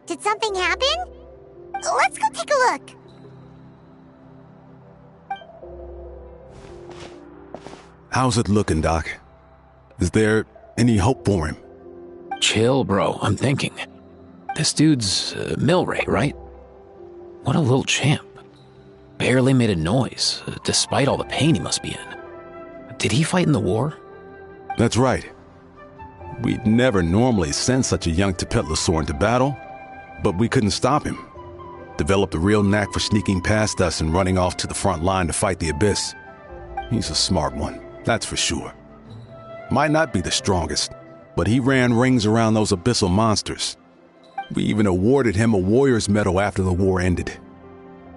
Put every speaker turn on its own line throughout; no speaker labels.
Did something happen? Let's go take a look.
How's it looking, Doc? Is there any hope for him?
Chill, bro. I'm thinking. This dude's Milray, right? What a little champ. Barely made a noise, despite all the pain he must be in. Did he fight in the war?
That's right. We'd never normally send such a young Tepetlosaur into battle, but we couldn't stop him. Developed a real knack for sneaking past us and running off to the front line to fight the Abyss. He's a smart one, that's for sure. Might not be the strongest, but he ran rings around those abyssal monsters. We even awarded him a Warrior's Medal after the war ended.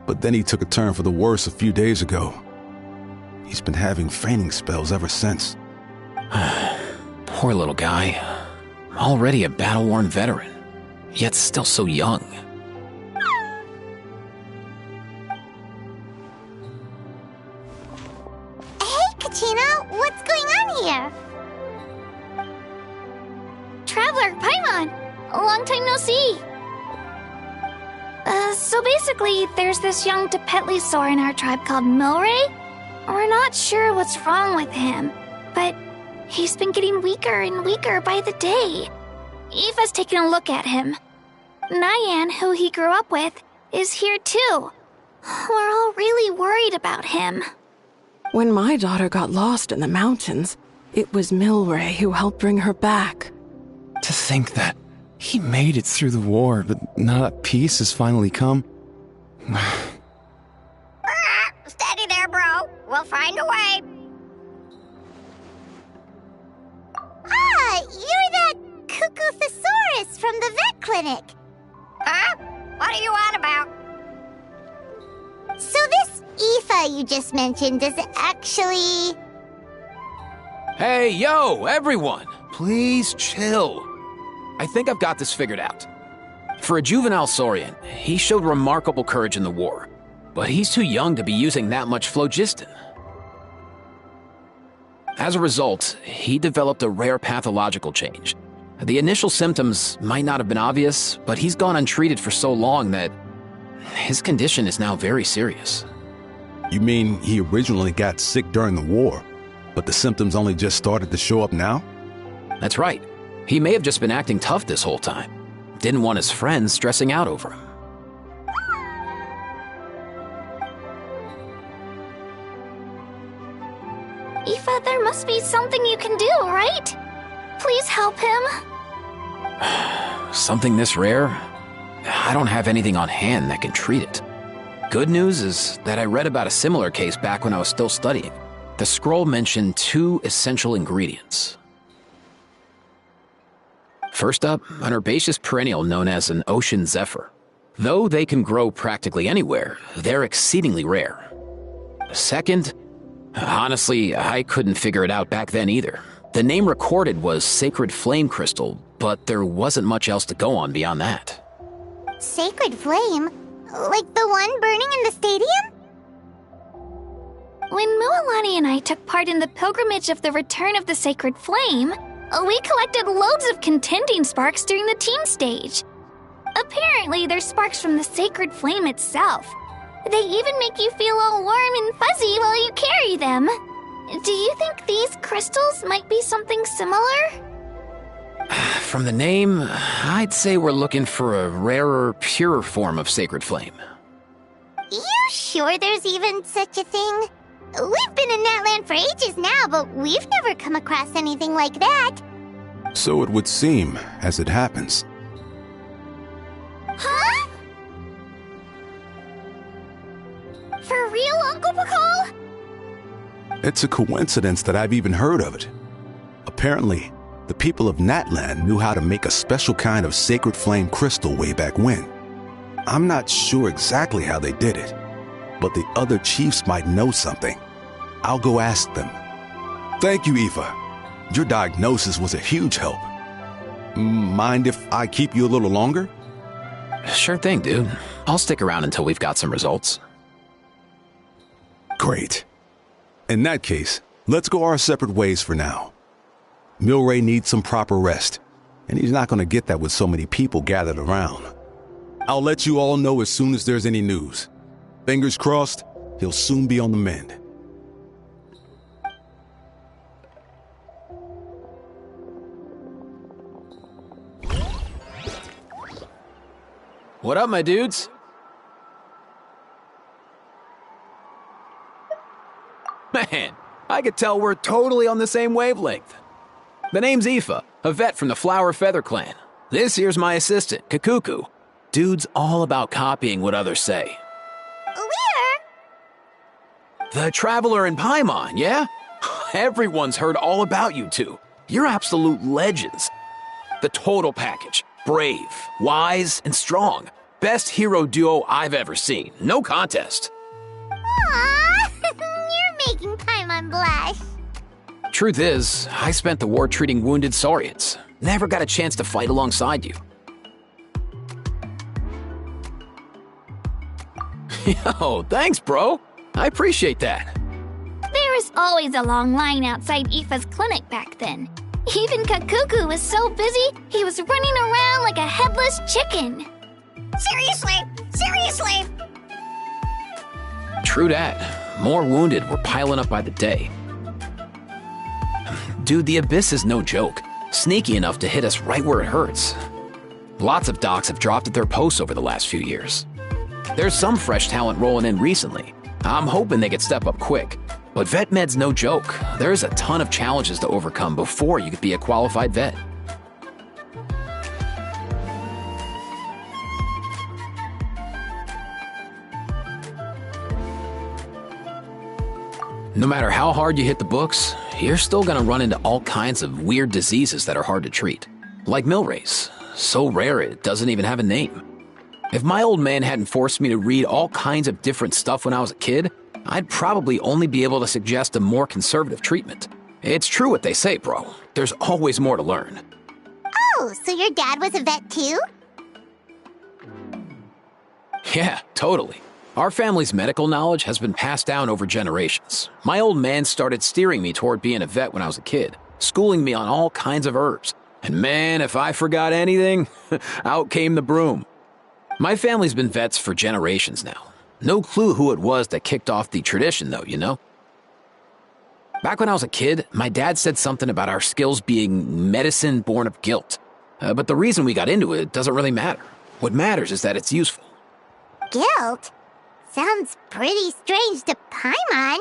But then he took a turn for the worse a few days ago. He's been having fainting spells ever since.
Poor little guy. Already a battle-worn veteran, yet still so young.
Hey, Kachina, what's going on here?
Traveler, Paimon! A long time no see! So basically, there's this young Tepetlosaur in our tribe called Milray. We're not sure what's wrong with him, but he's been getting weaker and weaker by the day. Aoife's taking a look at him. Nyan, who he grew up with, is here too. We're all really worried about him.
When my daughter got lost in the mountains, it was Milray who helped bring her back.
To think that he made it through the war, but now that peace has finally come.
Steady there, bro. We'll find a way. Ah, you're that Cuckoo Thesaurus from the vet clinic. Huh? What are you on about? So this Aoife you just mentioned is actually...
Hey, yo, everyone! Please chill. I think I've got this figured out. For a juvenile Saurian, he showed remarkable courage in the war, but he's too young to be using that much phlogiston. As a result, he developed a rare pathological change. The initial symptoms might not have been obvious, but he's gone untreated for so long that his condition is now very serious.
You mean he originally got sick during the war, but the symptoms only just started to show up now?
That's right. He may have just been acting tough this whole time. Didn't want his friends stressing out over him.
Aoife, there must be something you can do, right? Please help him.
Something this rare? I don't have anything on hand that can treat it. Good news is that I read about a similar case back when I was still studying. The scroll mentioned 2 essential ingredients. First up, an herbaceous perennial known as an ocean zephyr. Though they can grow practically anywhere, they're exceedingly rare. Second, honestly, I couldn't figure it out back then either. The name recorded was Sacred Flame Crystal, but there wasn't much else to go on beyond that.
Sacred Flame? Like the one burning in the stadium?
When Mualani and I took part in the pilgrimage of the Return of the Sacred Flame, we collected loads of contending sparks during the team stage. Apparently, they're sparks from the Sacred Flame itself. They even make you feel all warm and fuzzy while you carry them. Do you think these crystals might be something similar?
From the name, I'd say we're looking for a rarer, purer form of Sacred Flame.
You sure there's even such a thing? We've been in Natland for ages now, but we've never come across anything like that.
So it would seem, as it happens.
Huh? For real, Uncle Pakal?
It's a coincidence that I've even heard of it. Apparently, the people of Natland knew how to make a special kind of sacred flame crystal way back when. I'm not sure exactly how they did it, but the other chiefs might know something. I'll go ask them. Thank you, Aoife. Your diagnosis was a huge help. Mind if I keep you a little longer?
Sure thing, dude. I'll stick around until we've got some results.
Great. In that case, let's go our separate ways for now. Milray needs some proper rest, and he's not going to get that with so many people gathered around. I'll let you all know as soon as there's any news. Fingers crossed, he'll soon be on the mend.
What up, my dudes? Man, I could tell we're totally on the same wavelength. The name's Aoife, a vet from the Flower Feather clan. This here's my assistant, Kakuku. Dude's all about copying what others say.
Where?
The Traveler in Paimon, yeah? Everyone's heard all about you two. You're absolute legends. The total package. Brave, wise, and strong. Best hero duo I've ever seen. No contest.
Aww, you're making Paimon blush.
Truth is, I spent the war treating wounded Saurians. Never got a chance to fight alongside you. Yo, thanks, bro. I appreciate that.
There was always a long line outside Aoife's clinic back then. Even Kakuku was so busy, he was running around like a headless chicken.
Seriously!
True that. More wounded were piling up by the day. Dude, the Abyss is no joke. Sneaky enough to hit us right where it hurts. Lots of docs have dropped at their posts over the last few years. There's some fresh talent rolling in recently. I'm hoping they could step up quick. But vet med's no joke. There's a ton of challenges to overcome before you could be a qualified vet. No matter how hard you hit the books, you're still gonna run into all kinds of weird diseases that are hard to treat. Like Milray's. So rare it doesn't even have a name. If my old man hadn't forced me to read all kinds of different stuff when I was a kid, I'd probably only be able to suggest a more conservative treatment. It's true what they say, bro. There's always more to learn.
Oh, so your dad was a vet too?
Yeah, totally. Our family's medical knowledge has been passed down over generations. My old man started steering me toward being a vet when I was a kid, schooling me on all kinds of herbs. And man, if I forgot anything, out came the broom. My family's been vets for generations now. No clue who it was that kicked off the tradition, though, you know? Back when I was a kid, my dad said something about our skills being medicine born of guilt. But the reason we got into it doesn't really matter. What matters is that it's useful.
Guilt? Sounds pretty strange to Paimon.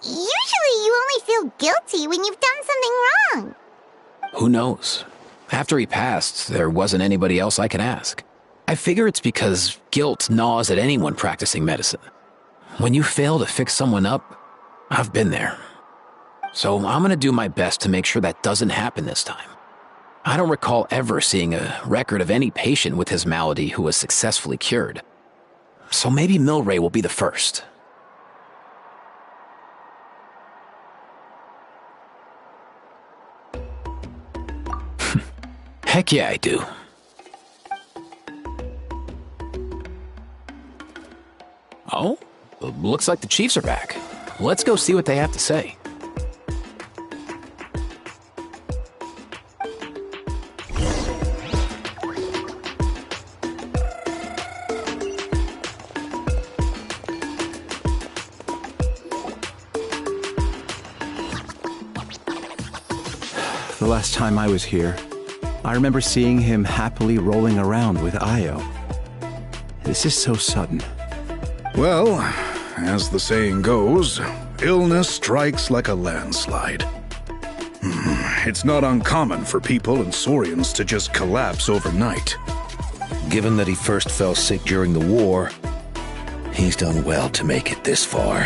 Usually you only feel guilty when you've done something wrong.
Who knows? After he passed, there wasn't anybody else I could ask. I figure it's because guilt gnaws at anyone practicing medicine. When you fail to fix someone up, I've been there. So I'm gonna do my best to make sure that doesn't happen this time. I don't recall ever seeing a record of any patient with his malady who was successfully cured. So maybe Milray will be the first. Heck yeah, I do. Oh? Looks like the Chiefs are back. Let's go see what they have to say.
The last time I was here, I remember seeing him happily rolling around with Io. This is so sudden.
Well, as the saying goes, illness strikes like a landslide. It's not uncommon for people and Saurians to just collapse overnight.
Given that he first fell sick during the war, he's done well to make it this far.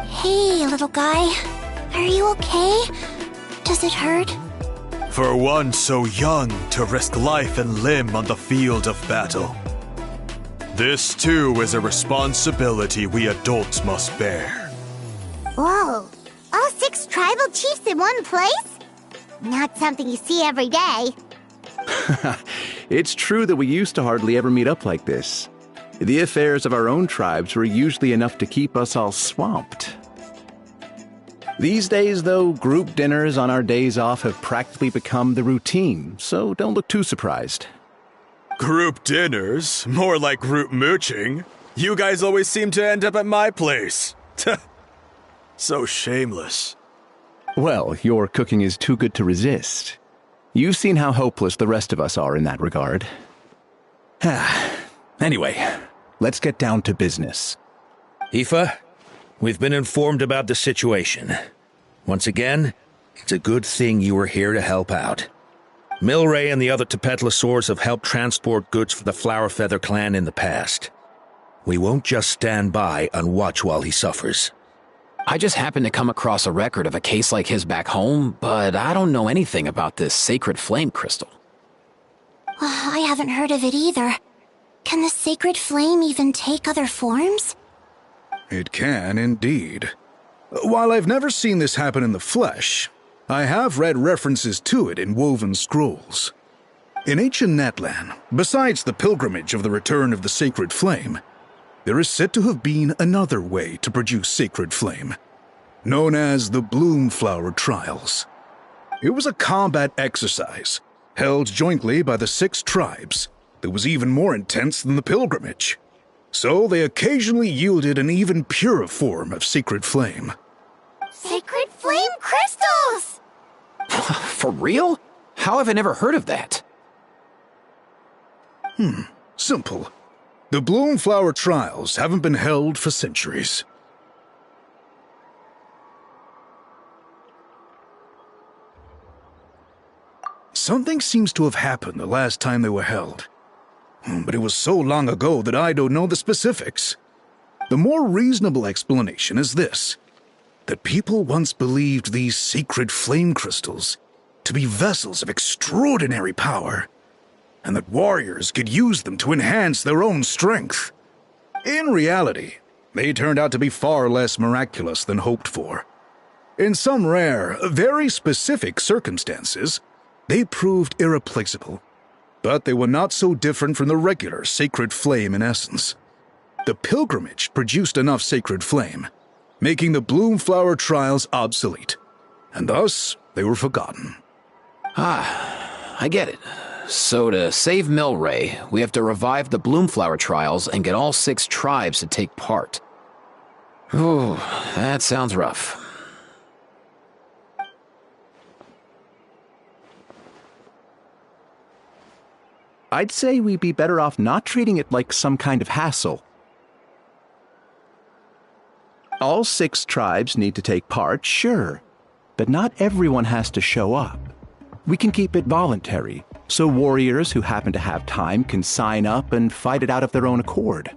Hey, little guy. Are you okay? Does it hurt?
For one so young to risk life and limb on the field of battle. This too is a responsibility we adults must bear.
Whoa, all 6 tribal chiefs in one place? Not something you see every day.
It's true that we used to hardly ever meet up like this. The affairs of our own tribes were usually enough to keep us all swamped. These days, though, group dinners on our days off have practically become the routine, so don't look too surprised.
Group dinners? More like group mooching. You guys always seem to end up at my place. So shameless.
Well, your cooking is too good to resist. You've seen how hopeless the rest of us are in that regard. Anyway, let's get down to business.
Aoife, we've been informed about the situation. Once again, it's a good thing you were here to help out. Milray and the other Tepetlosaurs have helped transport goods for the Flowerfeather clan in the past. We won't just stand by and watch while he suffers.
I just happened to come across a record of a case like his back home, but I don't know anything about this sacred flame crystal.
I haven't heard of it either. Can the sacred flame even take other forms?
It can, indeed. While I've never seen this happen in the flesh, I have read references to it in woven scrolls. In ancient Natlan, besides the pilgrimage of the return of the sacred flame, there is said to have been another way to produce sacred flame, known as the Bloomflower Trials. It was a combat exercise, held jointly by the 6 tribes, that was even more intense than the pilgrimage. So they occasionally yielded an even purer form of sacred flame.
Sacred flame crystals!
For real? How have I never heard of that?
Simple. The Bloomflower Trials haven't been held for centuries. Something seems to have happened the last time they were held. But it was so long ago that I don't know the specifics. The more reasonable explanation is this: that people once believed these sacred flame crystals to be vessels of extraordinary power, and that warriors could use them to enhance their own strength. In reality, they turned out to be far less miraculous than hoped for. In some rare, very specific circumstances, they proved irreplaceable. But they were not so different from the regular sacred flame in essence. The pilgrimage produced enough sacred flame, making the Bloomflower Trials obsolete, and thus they were forgotten.
I get it. So to save Milray, we have to revive the Bloomflower Trials and get all 6 tribes to take part. Ooh, that sounds rough.
I'd say we'd be better off not treating it like some kind of hassle. All 6 tribes need to take part, sure, but not everyone has to show up. We can keep it voluntary, so warriors who happen to have time can sign up and fight it out of their own accord.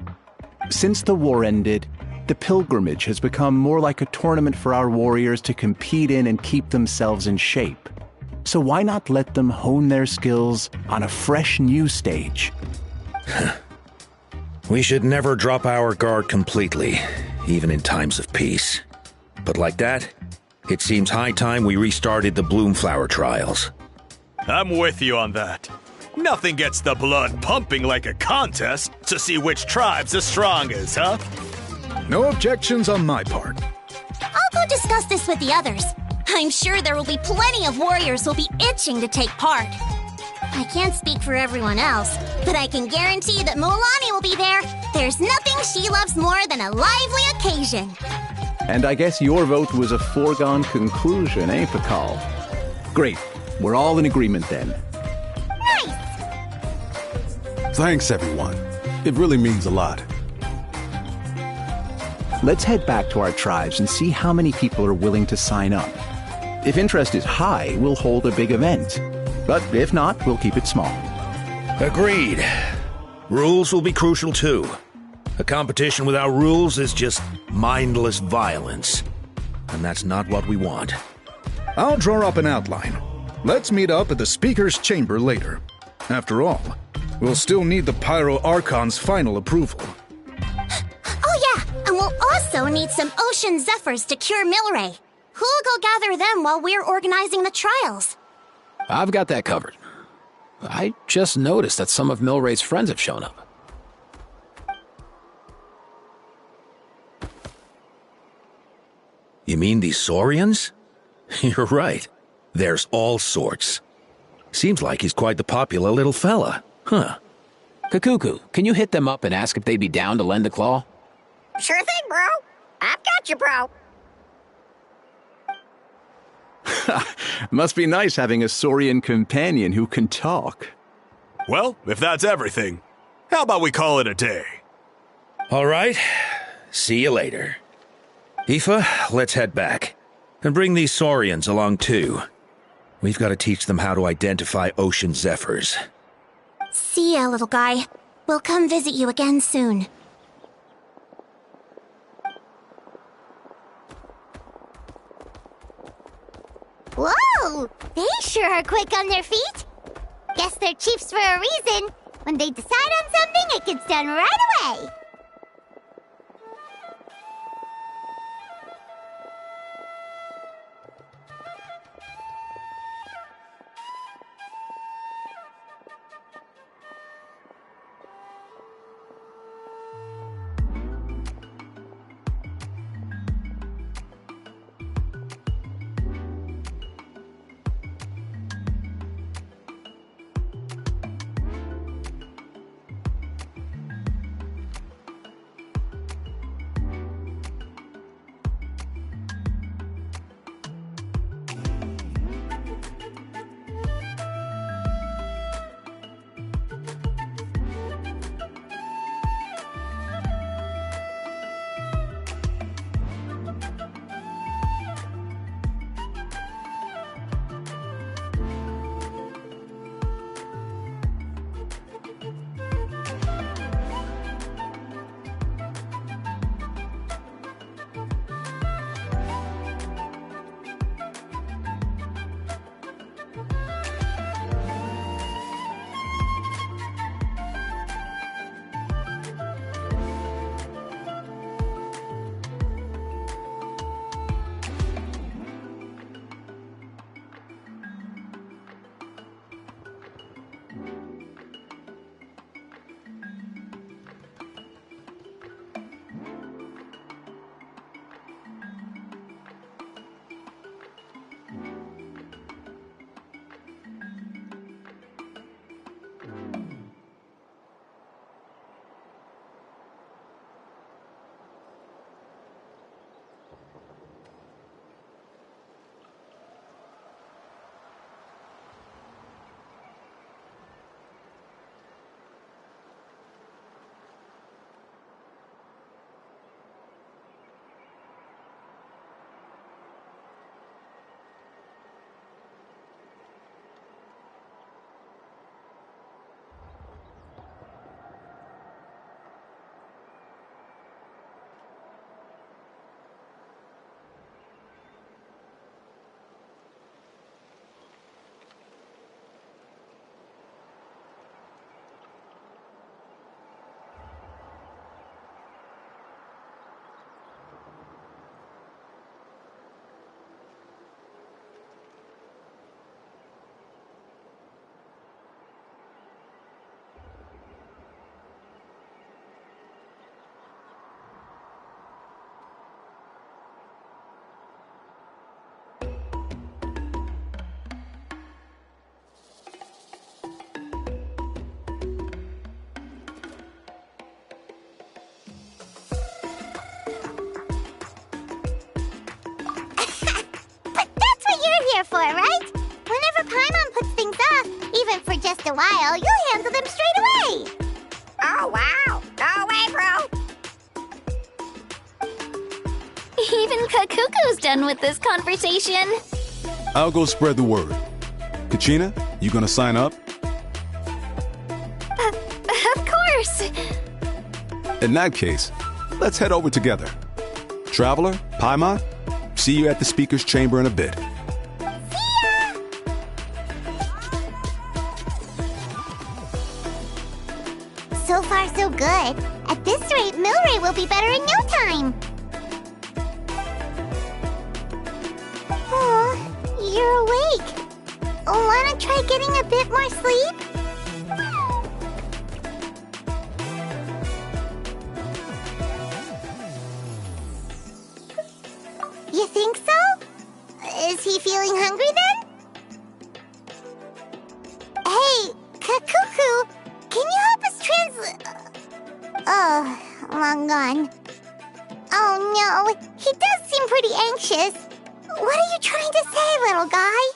Since the war ended, the pilgrimage has become more like a tournament for our warriors to compete in and keep themselves in shape. So why not let them hone their skills on a fresh new stage?
We should never drop our guard completely, even in times of peace. But like that, it seems high time we restarted the Bloomflower Trials.
I'm with you on that. Nothing gets the blood pumping like a contest to see which tribe's the strongest, huh?
No objections on my part.
I'll go discuss this with the others. I'm sure there will be plenty of warriors who'll be itching to take part. I can't speak for everyone else, but I can guarantee that Mualani will be there. There's nothing she loves more than a lively occasion.
And I guess your vote was a foregone conclusion, eh, Pakal? Great. We're all in agreement then.
Nice!
Thanks, everyone. It really means a lot.
Let's head back to our tribes and see how many people are willing to sign up. If interest is high, we'll hold a big event. But if not, we'll keep it small.
Agreed. Rules will be crucial too. A competition without rules is just mindless violence. And that's not what we want.
I'll draw up an outline. Let's meet up at the Speaker's Chamber later. After all, we'll still need the Pyro Archon's final approval.
Oh yeah, and we'll also need some Ocean Zephyrs to cure Milray. Who'll go gather them while we're organizing the trials?
I've got that covered. I just noticed that some of Milray's friends have shown up.
You mean these Saurians? You're right. There's all sorts. Seems like he's quite the popular little fella. Huh.
Kakuku, can you hit them up and ask if they'd be down to lend a claw?
Sure thing, bro. I've got you, bro.
Must be nice having a Saurian companion who can talk.
Well, if that's everything, how about we call it a day?
All right. See you later. Aoife, let's head back. And bring these Saurians along too. We've got to teach them how to identify Ocean Zephyrs.
See ya, little guy. We'll come visit you again soon. Whoa! They sure are quick on their feet. Guess they're chiefs for a reason. When they decide on something, it gets done right away. a while, you'll handle them straight away.
Oh, wow. Go away, bro.
Even Kakuku's done with this conversation.
I'll go spread the word. Kachina, you gonna sign up?
Of course.
In that case, let's head over together. Traveler, Paimon, see you at the speaker's chamber in a bit.
So far, so good. At this rate, Milray will be better in no time. Oh, you're awake. Wanna try getting a bit more sleep? You think so? Is he feeling hungry then? Hey, Kakuku, can you help us translate? Oh, long gone. Oh no, he does seem pretty anxious. What are you trying to say, little guy?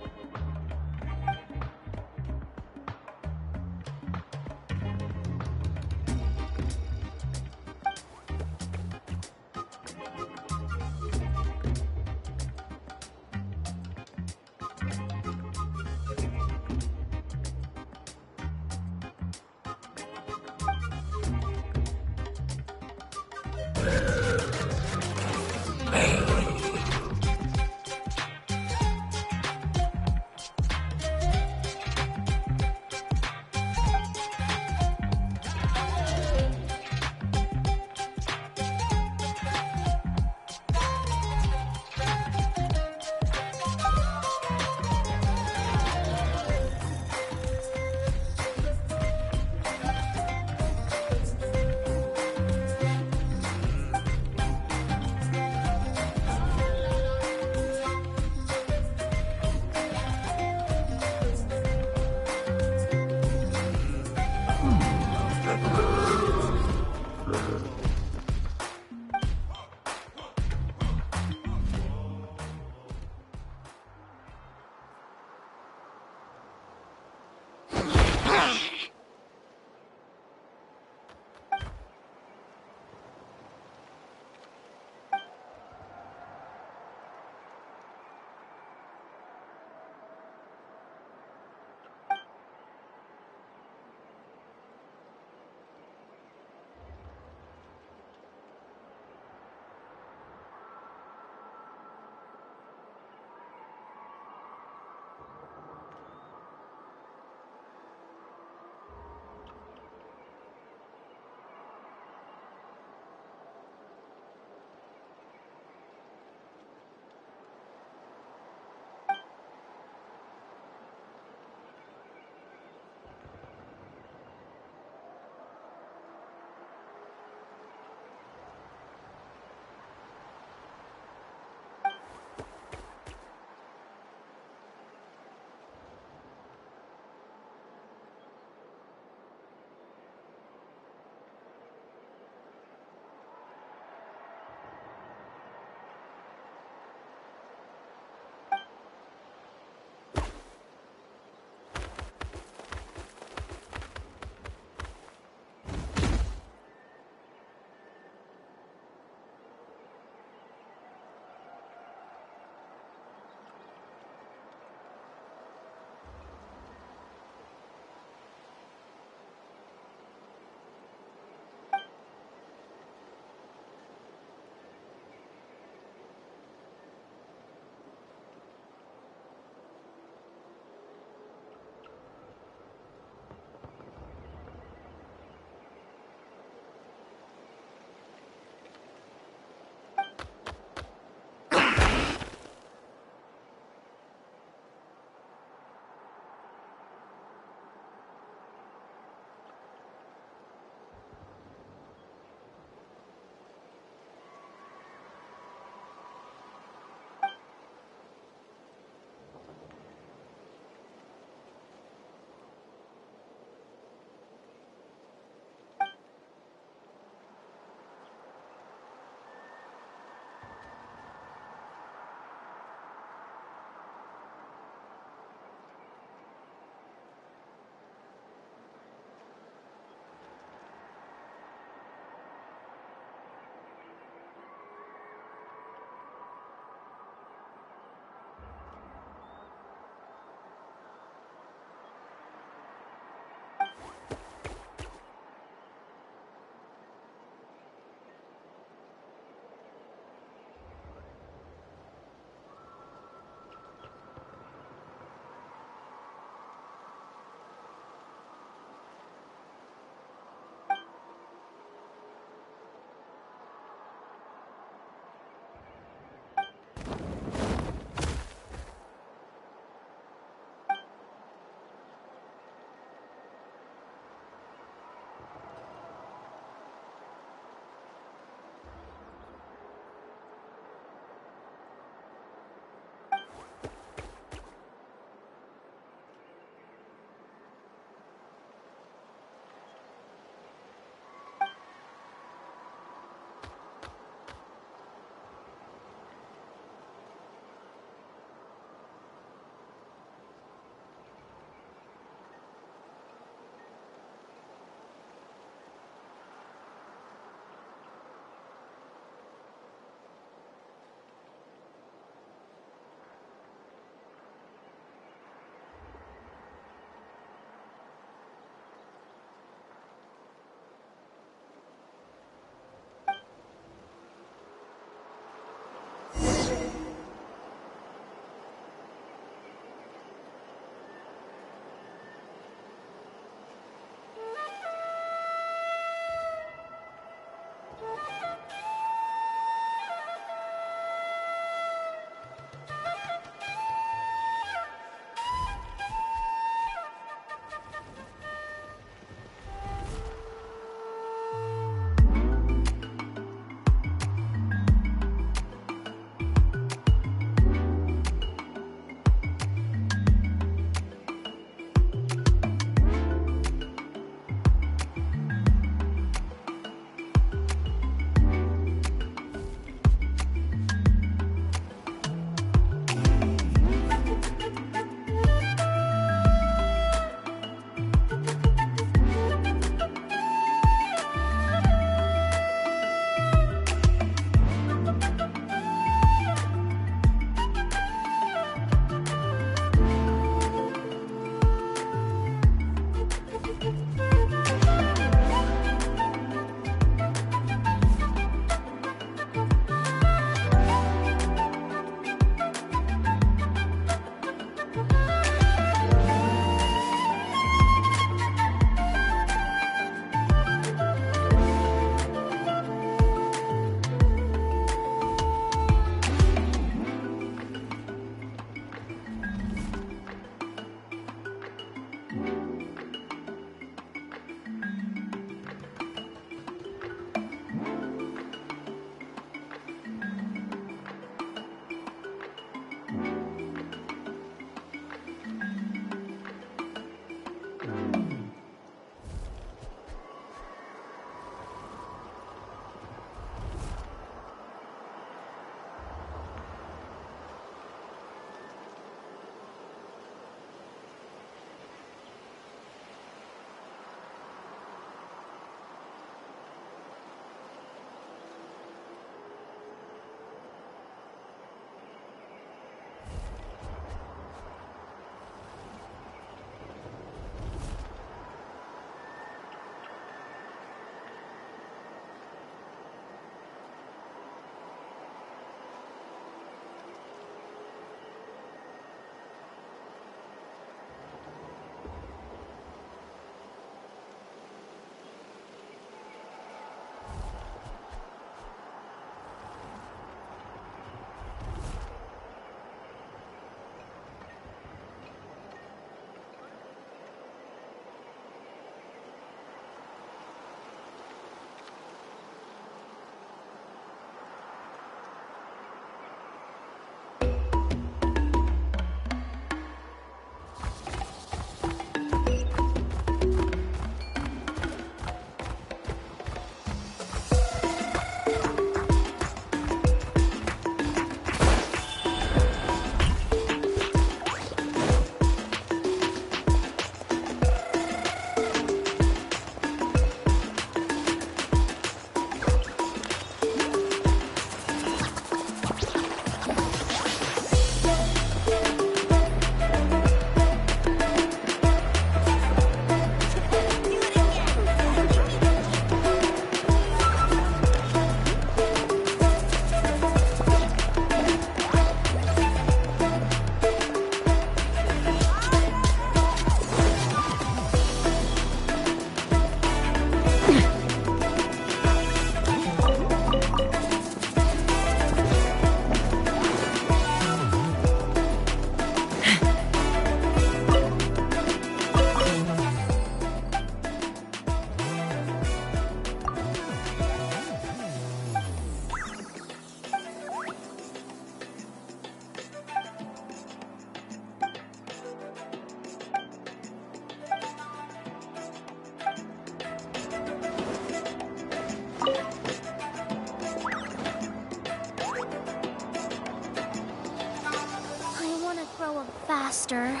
faster.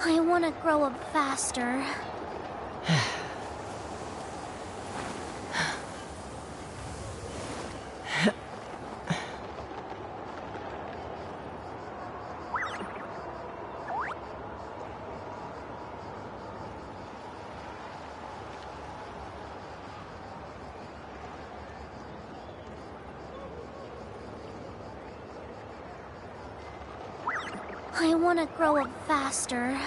I want to grow up faster. I want to grow up faster.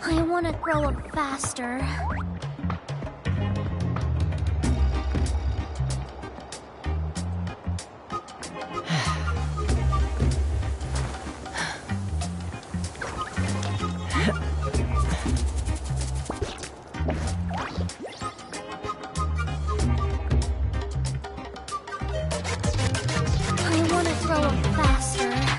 I want to grow up faster. I want to grow up faster.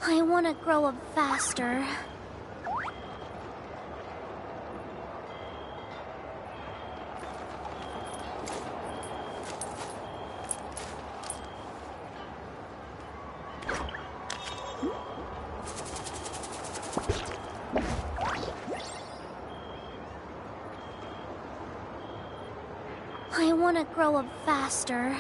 I want to grow up faster. I want to grow up faster.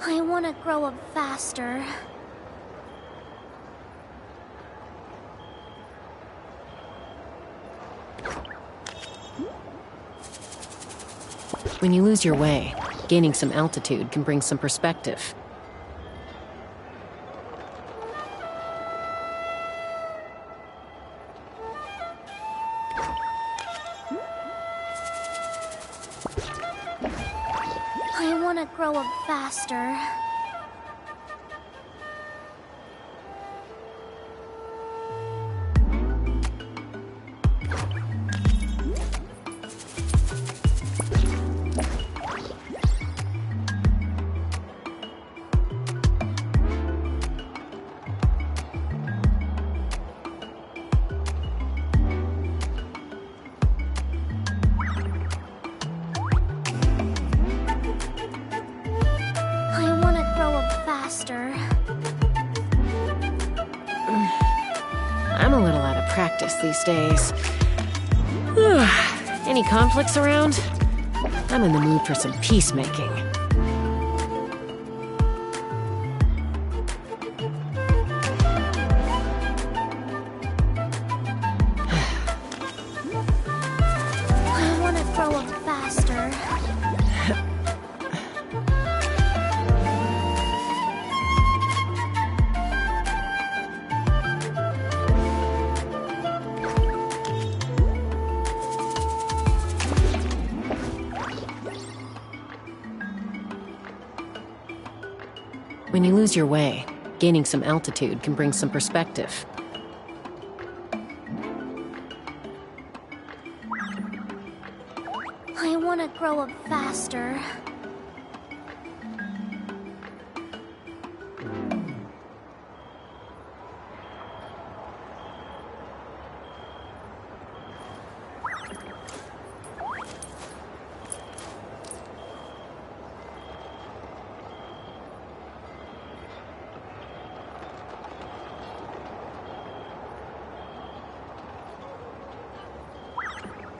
I want to grow up faster.
When you lose your way, gaining some altitude can bring some perspective.
I want to grow up faster.
I'm a little out of practice these days. Any conflicts around? I'm in the mood for some peacemaking.
I want to grow up faster.
When you lose your way, gaining some altitude can bring some perspective.
I want to grow up faster.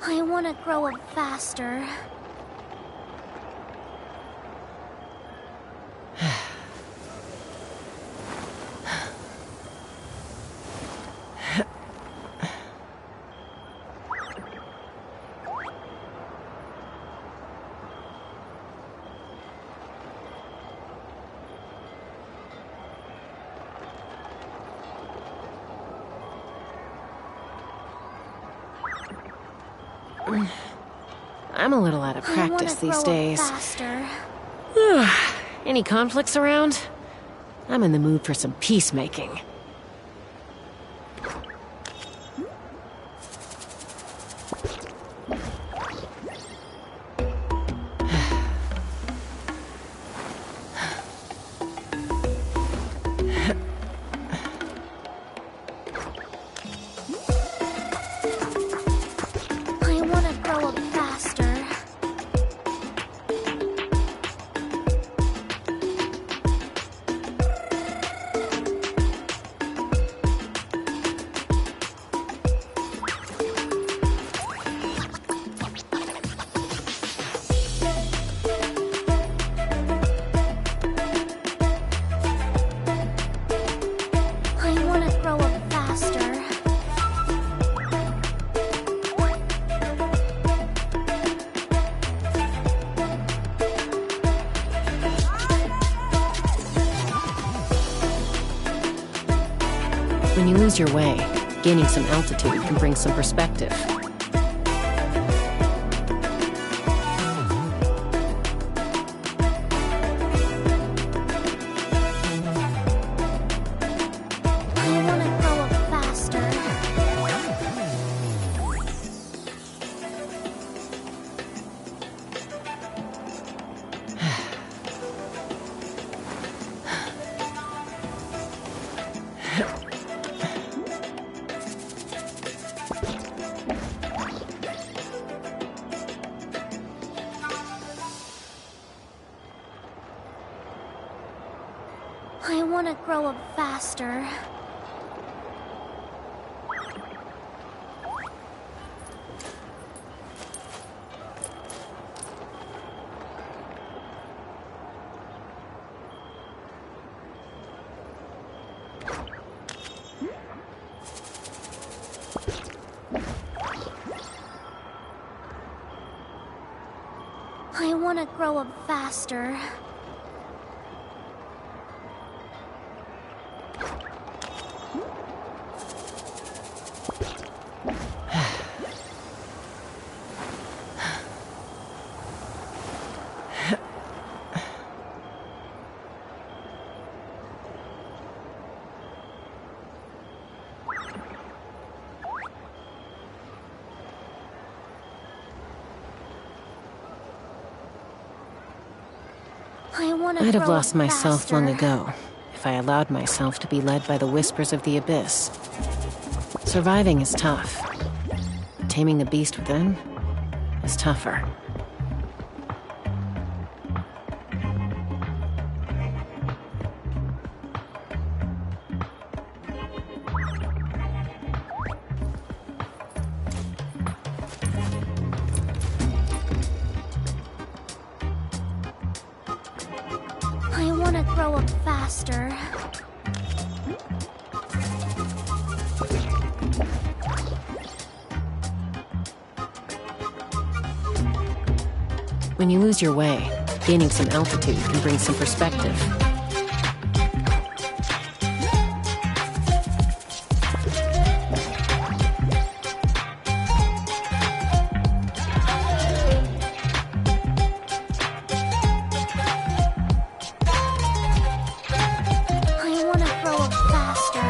I want to grow up faster.
I'm a little out of practice these days. Any conflicts around? I'm in the mood for some peacemaking.
I want to grow up faster. I want to grow up faster.
When you lose your way, gaining some altitude can bring some perspective.
want to grow up faster. I want to grow up faster.
I'd have lost myself long ago if I allowed myself to be led by the whispers of the abyss. Surviving is tough. Taming the beast within is tougher.
I want to grow up faster.
When you lose your way, gaining some altitude can bring some perspective.
I want to grow up faster.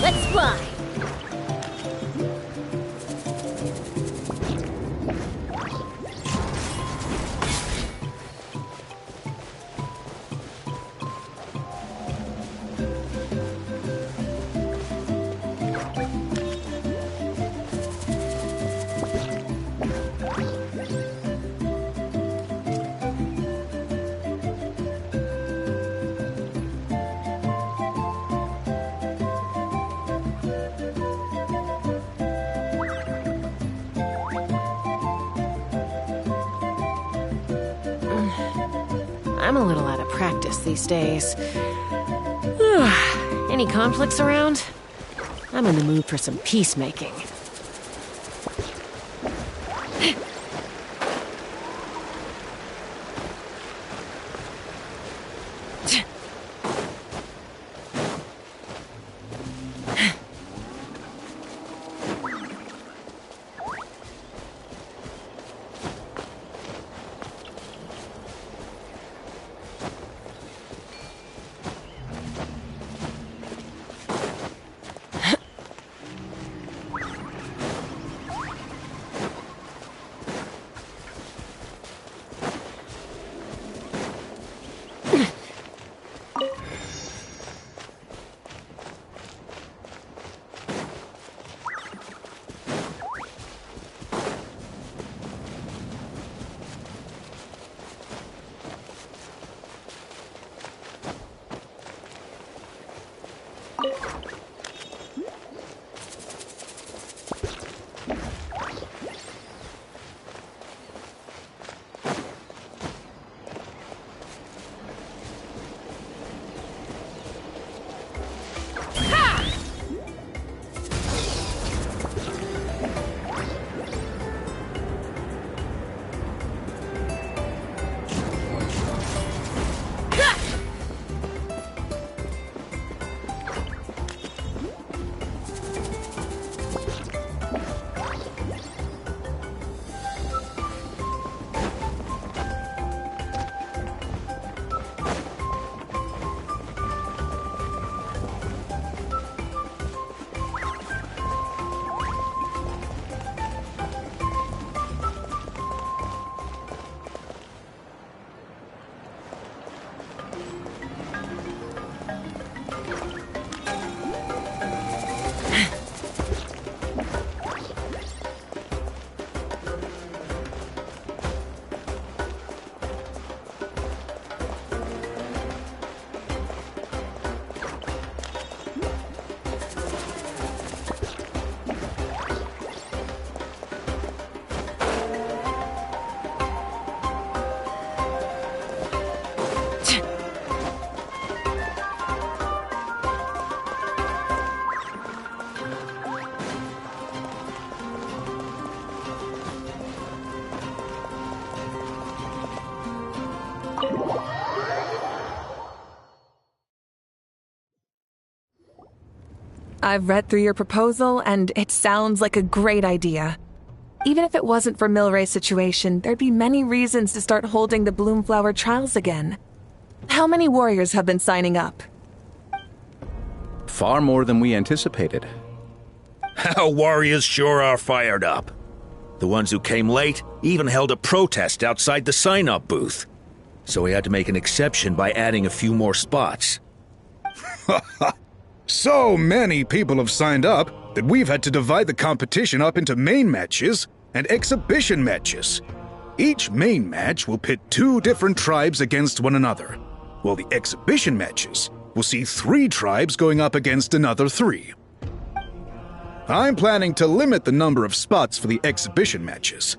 Let's fly!
I'm a little out of practice these days. Any conflicts around? I'm in the mood for some peacemaking.
I've read through your proposal, and it sounds like a great idea. Even if it wasn't for Milray's situation, there'd be many reasons to start holding the Bloomflower trials again. How many warriors have been signing up?
Far more than we anticipated.
Our warriors sure are fired up. The ones who came late even held a protest outside the sign-up booth. So we had to make an exception by adding a few more spots.
So many people have signed up that we've had to divide the competition up into main matches and exhibition matches. Each main match will pit 2 different tribes against one another, while the exhibition matches will see 3 tribes going up against another 3. I'm planning to limit the number of spots for the exhibition matches.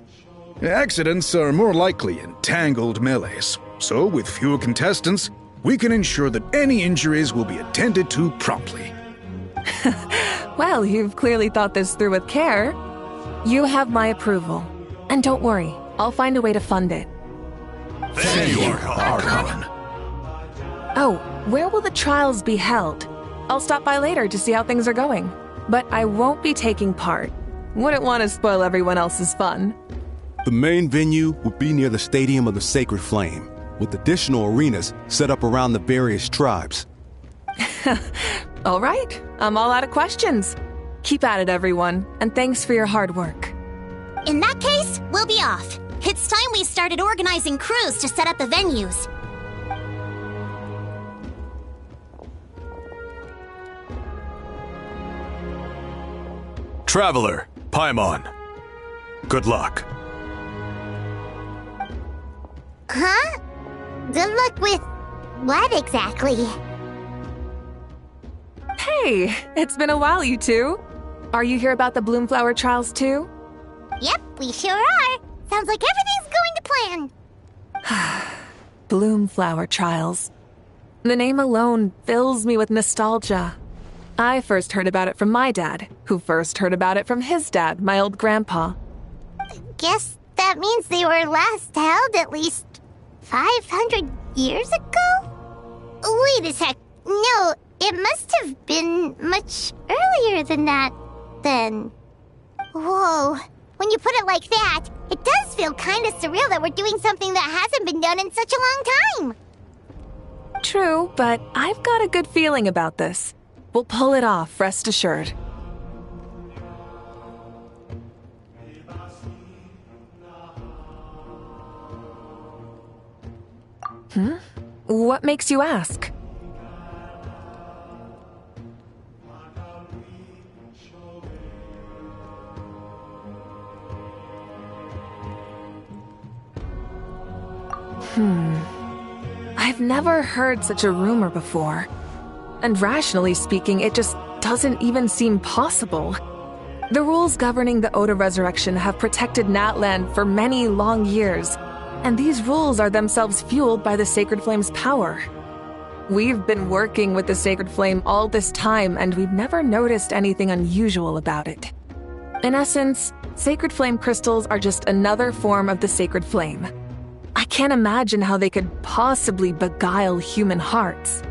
Accidents are more likely in tangled melees, so with fewer contestants, we can ensure that any injuries will be attended to promptly.
Well, you've clearly thought this through with care. You have my approval. And don't worry, I'll find a way to fund it.
Thank you, Archon.
Oh, where will the trials be held? I'll stop by later to see how things are going. But I won't be taking part. Wouldn't want to spoil everyone else's fun.
The main venue would be near the Stadium of the Sacred Flame, with additional arenas set up around the various tribes.
All right, I'm all out of questions. Keep at it, everyone, and thanks for your hard work.
In that case, we'll be off. It's time we started organizing crews to set up the venues.
Traveler, Paimon. Good luck.
Huh? Good luck with what exactly?
Hey, it's been a while, you two. Are you here about the Bloomflower trials too?
Yep, we sure are. Sounds like everything's going to plan.
Bloomflower trials. The name alone fills me with nostalgia. I first heard about it from my dad, who first heard about it from his dad, my old grandpa.
Guess that means they were last held at least 500 years ago? Wait a sec. No, it must have been much earlier than that, then. Whoa. When you put it like that, it does feel kind of surreal that we're doing something that hasn't been done in such a long time.
True, but I've got a good feeling about this. We'll pull it off, rest assured. What makes you ask? I've never heard such a rumor before. And rationally speaking, it just doesn't even seem possible. The rules governing the Oda resurrection have protected Natland for many long years, and these rules are themselves fueled by the Sacred Flame's power. We've been working with the Sacred Flame all this time, and we've never noticed anything unusual about it. In essence, Sacred Flame crystals are just another form of the Sacred Flame. I can't imagine how they could possibly beguile human hearts.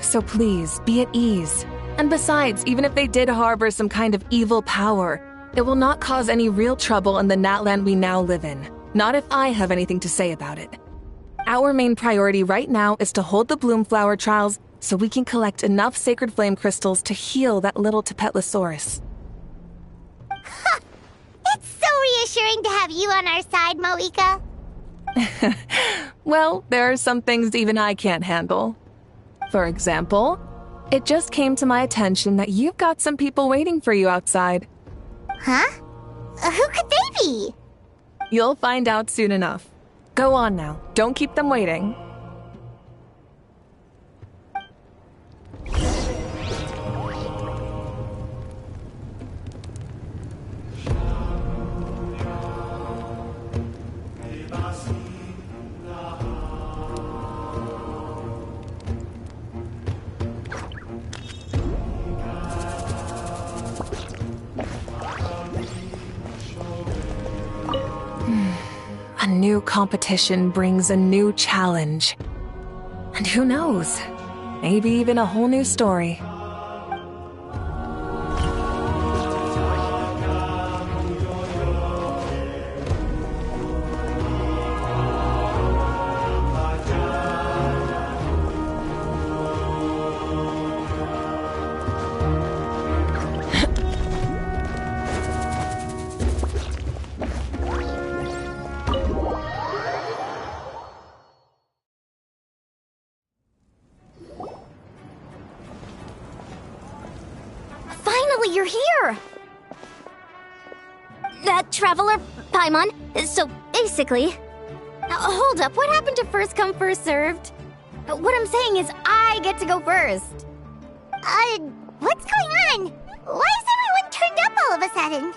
So please, be at ease. And besides, even if they did harbor some kind of evil power, it will not cause any real trouble in the Natland we now live in. Not if I have anything to say about it. Our main priority right now is to hold the Bloomflower trials so we can collect enough Sacred Flame crystals to heal that little Tepetlosaurus.
It's so reassuring to have you on our side, Moika.
Well, there are some things even I can't handle. For example, it just came to my attention that you've got some people waiting for you outside.
Huh? Who could they be?
You'll find out soon enough. Go on now. Don't keep them waiting. A new competition brings a new challenge. And who knows? Maybe even a whole new story.
You're here! Traveler, Paimon, so basically... hold up, what happened to first come, first served? What I'm saying is I get to go first. What's going on? Why is everyone turned up all of a sudden?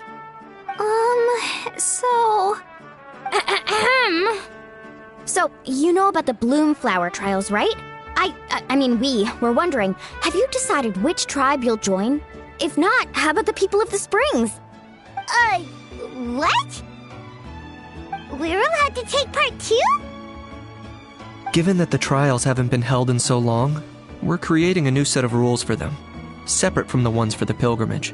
So, you know about the Bloomflower trials, right? I mean, we were wondering, have you decided which tribe you'll join? If not, how about the people of the Springs? What? we're allowed to take part too?
Given that the trials haven't been held in so long, we're creating a new set of rules for them, separate from the ones for the pilgrimage.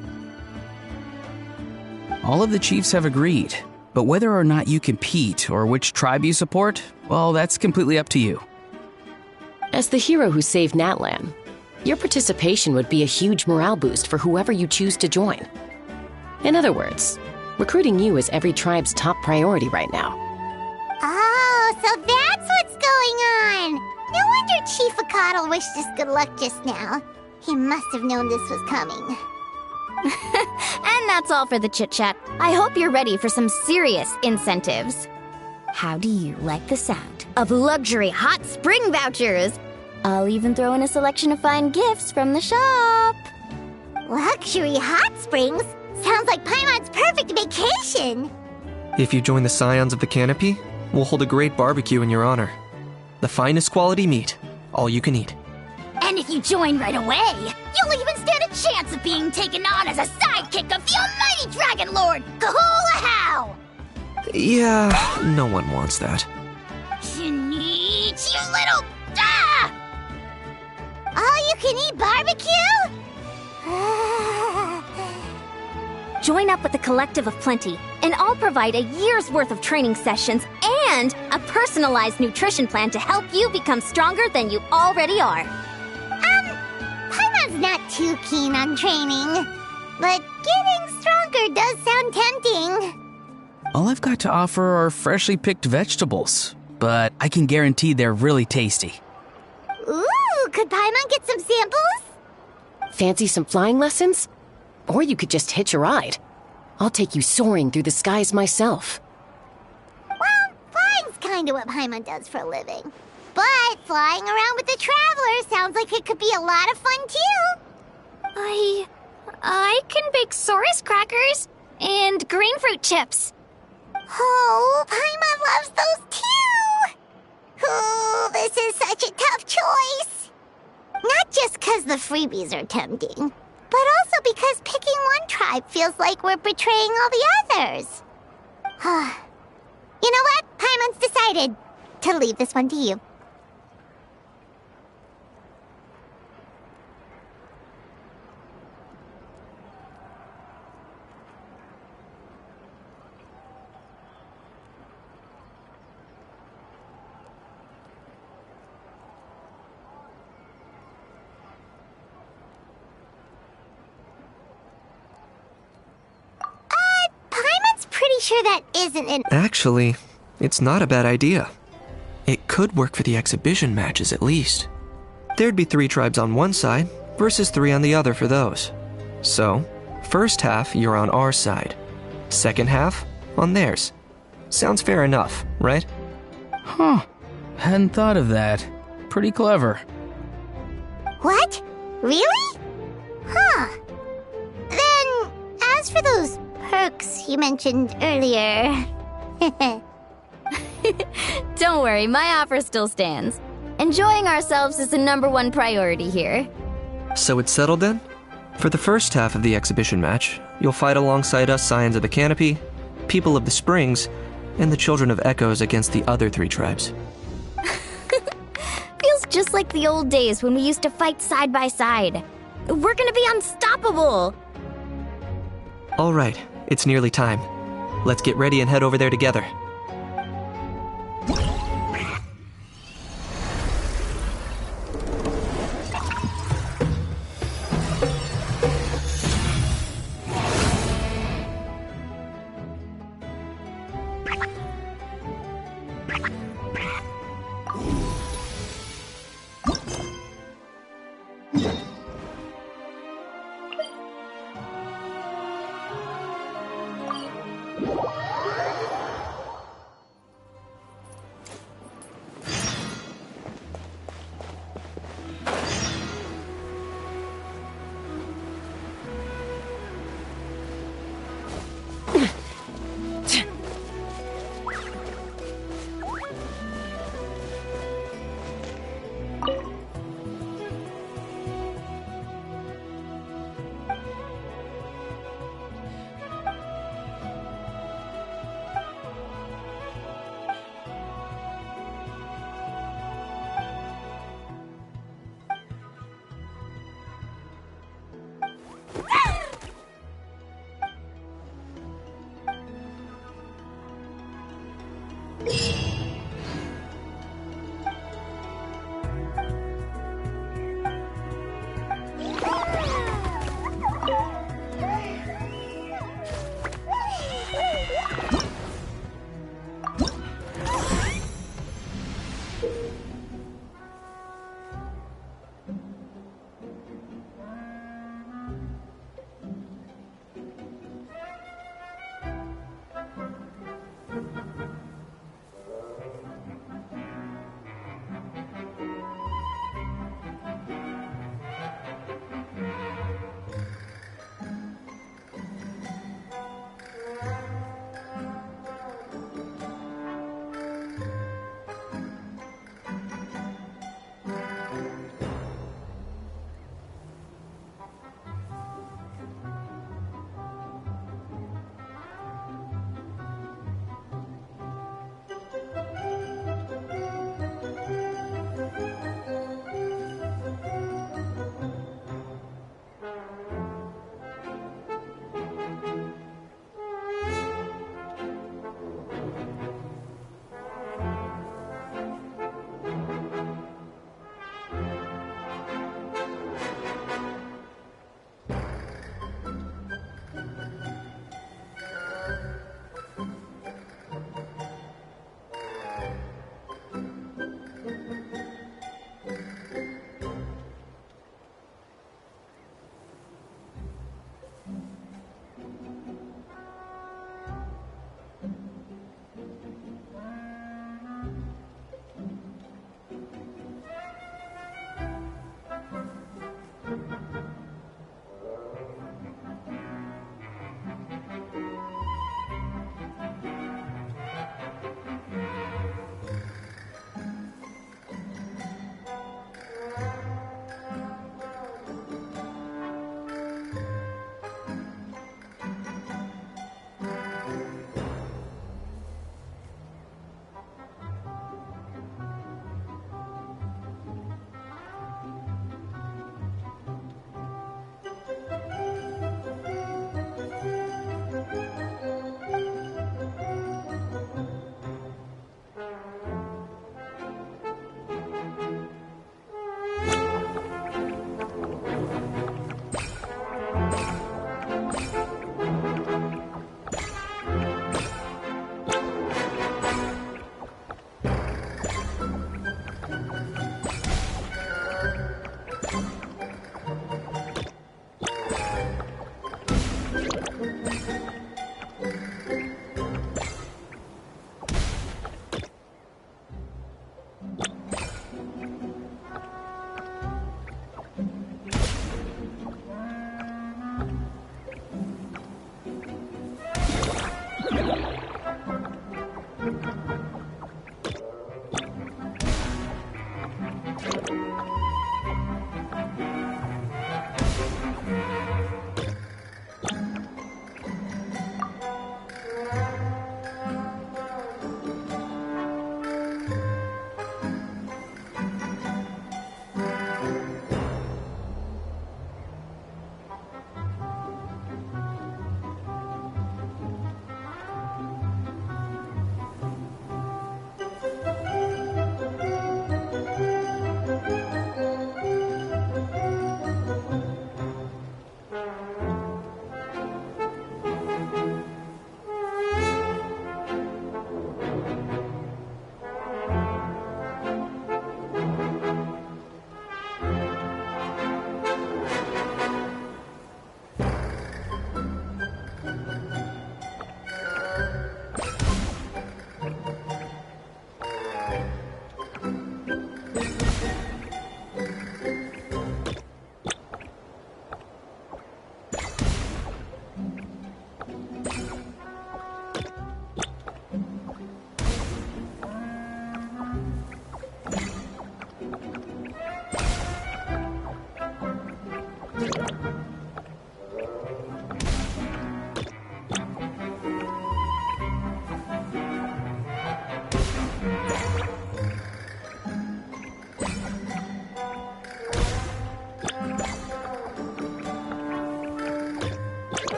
All of the chiefs have agreed, but whether or not you compete or which tribe you support, well, that's completely up to you.
As the hero who saved Natlan, your participation would be a huge morale boost for whoever you choose to join. In other words, recruiting you is every tribe's top priority right now.
Oh, so that's what's going on! No wonder Chief Akatl wished us good luck just now. He must have known this was coming.
And that's all for the chit-chat. I hope you're ready for some serious incentives. How do you like the sound of luxury hot spring vouchers? I'll even throw in a selection of fine gifts from the shop.
Luxury hot springs? Sounds like Paimon's perfect vacation!
If you join the Scions of the Canopy, we'll hold a great barbecue in your honor. The finest quality meat, all you can eat.
And if you join right away, you'll even stand a chance of being taken on as a sidekick of the almighty Dragon Lord, Kahula-How!
Yeah, no one wants that.
Neat, you little... Ah!
All-you-can-eat barbecue?
Join up with the Collective of Plenty, and I'll provide a year's worth of training sessions and a personalized nutrition plan to help you become stronger than you already are.
Paimon's not too keen on training, but getting stronger does sound tempting.
All I've got to offer are freshly picked vegetables, but I can guarantee they're really tasty.
Ooh, could Paimon get some samples?
Fancy some flying lessons? Or you could just hitch a ride. I'll take you soaring through the skies myself.
Well, flying's kinda what Paimon does for a living. But flying around with the Traveler sounds like it could be a lot of fun too.
I can bake Saurus crackers and green fruit chips.
Oh, Paimon loves those too! Oh, this is such a tough choice. Not just because the freebies are tempting, but also because picking one tribe feels like we're betraying all the others. You know what? Paimon's decided to leave this one to you. Pretty sure that isn't an...
Actually, it's not a bad idea. It could work for the exhibition matches at least. There'd be 3 tribes on one side versus 3 on the other for those. So, first half you're on our side. Second half on theirs. Sounds fair enough, right?
Huh. Hadn't thought of that. Pretty clever.
What? Really? Huh. Then, as for those perks you mentioned earlier...
Don't worry, my offer still stands. Enjoying ourselves is the #1 priority here.
So it's settled then? For the first half of the exhibition match, you'll fight alongside us Scions of the Canopy, People of the Springs, and the Children of Echoes against the other 3 tribes.
Feels just like the old days when we used to fight side by side. We're gonna be unstoppable!
All right, it's nearly time. Let's get ready and head over there together.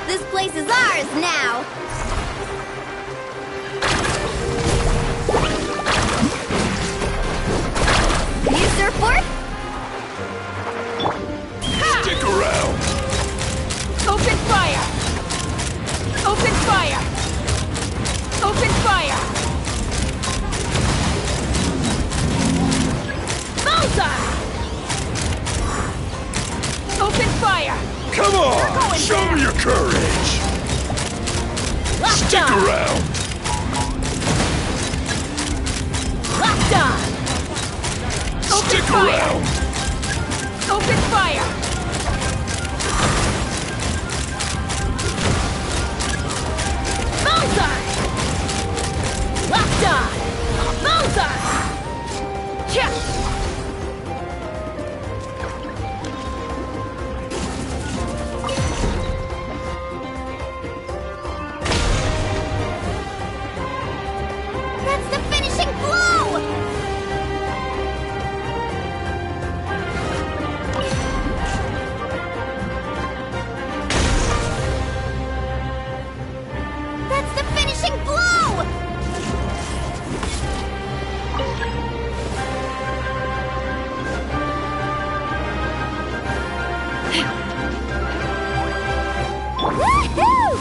This place is ours now! New surfboard?
Stick around!
Open fire! Open fire! Open fire! Bullseye! Open fire!
Come on! Show me your courage! Stick around!
Locked on! Open
Stick
fire!
around!
Open fire! Bullseye! Locked on! Bullseye! Check!
That's the finishing blow! That's the finishing blow! Woohoo!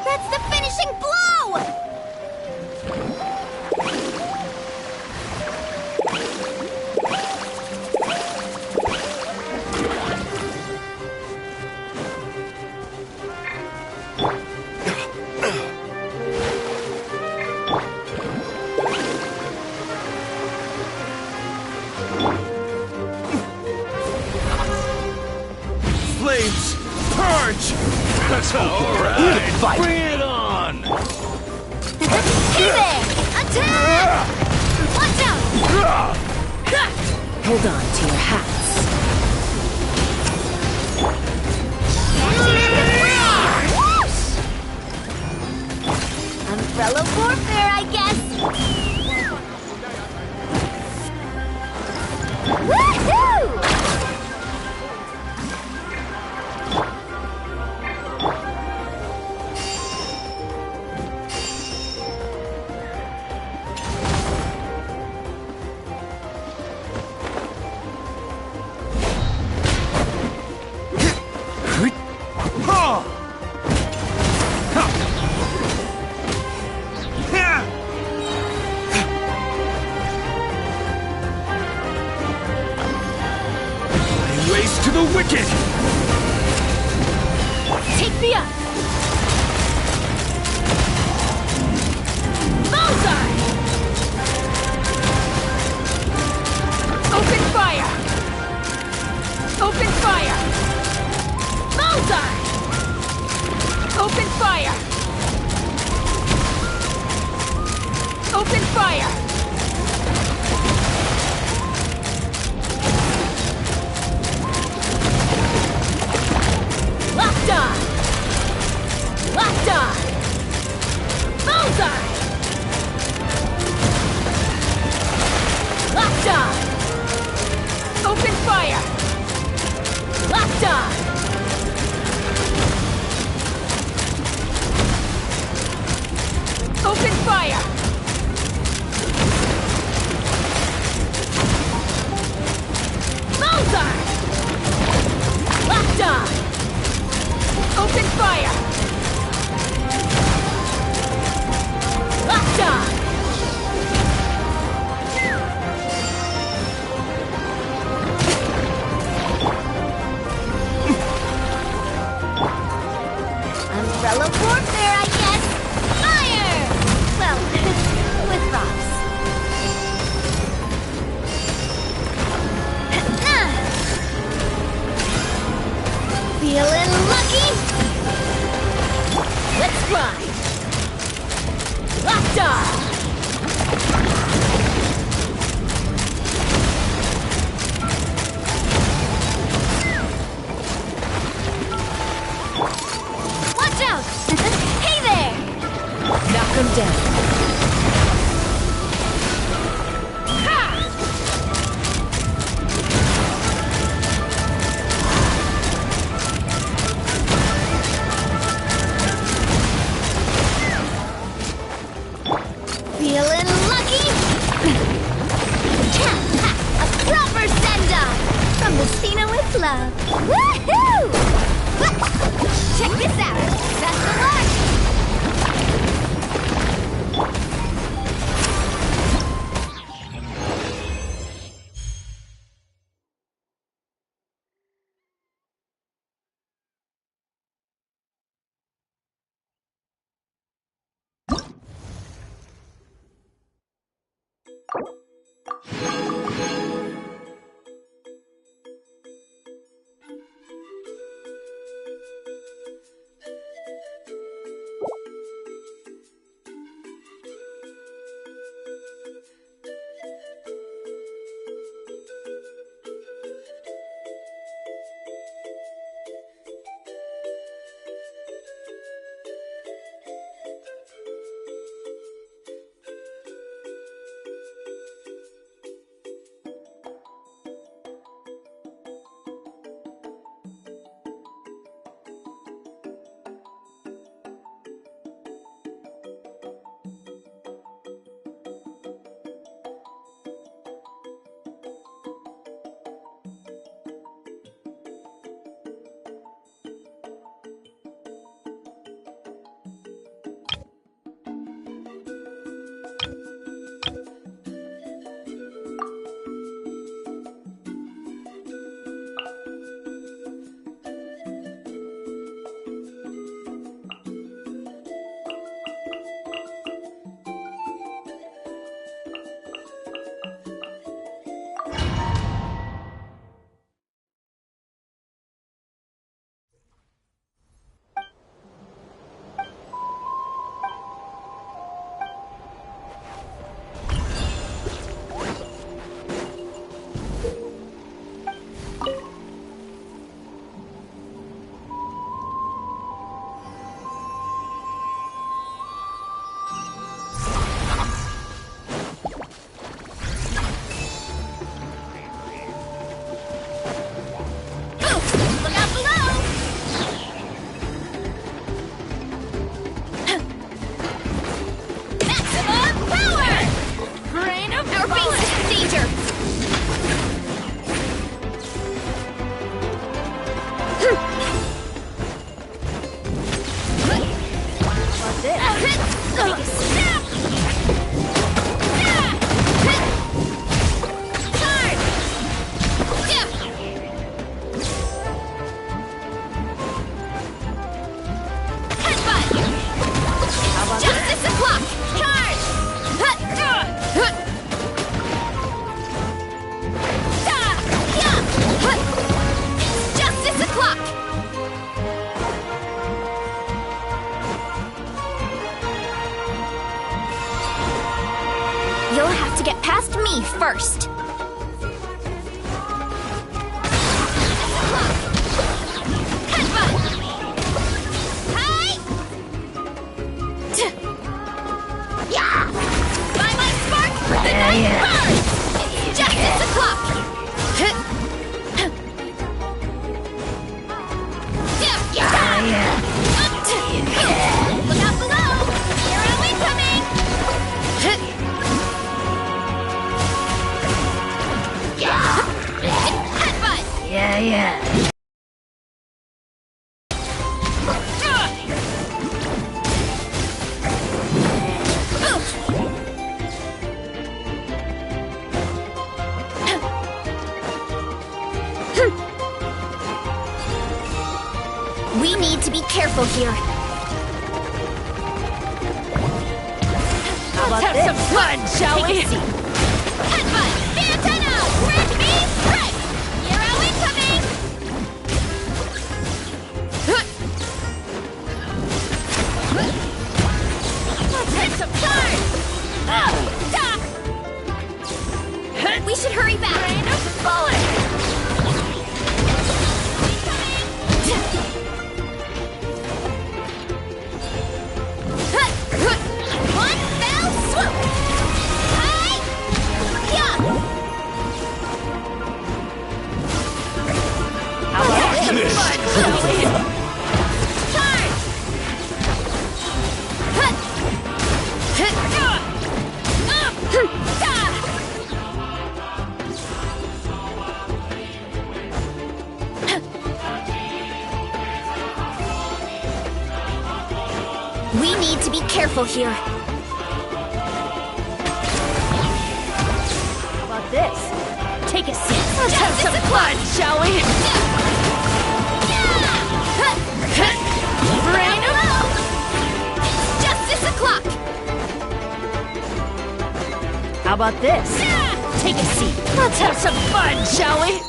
That's the finishing blow!
Flames! Purge! Let's all right! Bring it on!
Hey there! Attack! Watch out!
Hold on to your hats.
Umbrella warfare, I guess! Woohoo!
it!
Take me up! Bullseye! Open fire! Open fire! Bullseye! Open fire! Open fire! Locked on! Locked on! Bullseye! Locked on! Open fire! Locked on! Open fire! Bullseye! Locked on! Open fire! Locked on!
Umbrella warfare, I guess. Fire! Well, with rocks. Feeling lucky?
Let's fly! Locked on! Watch out! Hey there! Knock him down. Ha!
Feeling lucky? A proper send-off from the Cena with love. Woohoo! Check this out. Best of luck! have to get past me first. By my spark, the night burns! It's justice o'clock! Look out below! Hero incoming! Headbutt!
Yeah.
We need to be careful here.
Let's have some fun, shall we?
Headbutt! Antenna! Red beam strike! Hero incoming!
Let's hit some charge!
We should hurry back!
Rain of bullet!
One fell swoop! Hi! Yeah!
How about some fun, shall we? Charge!
We need to be careful here.
How about this? Take a seat. Let's have some fun, shall we?
Rain of justice o'clock!
How about this? Take a seat. Let's have some fun, shall we?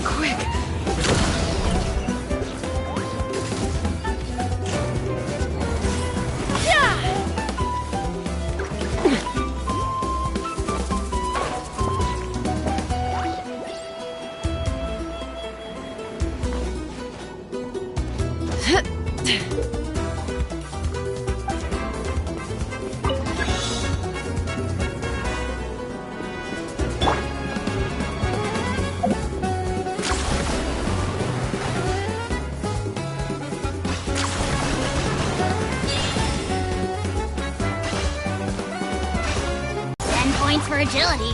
quick.
Points for agility.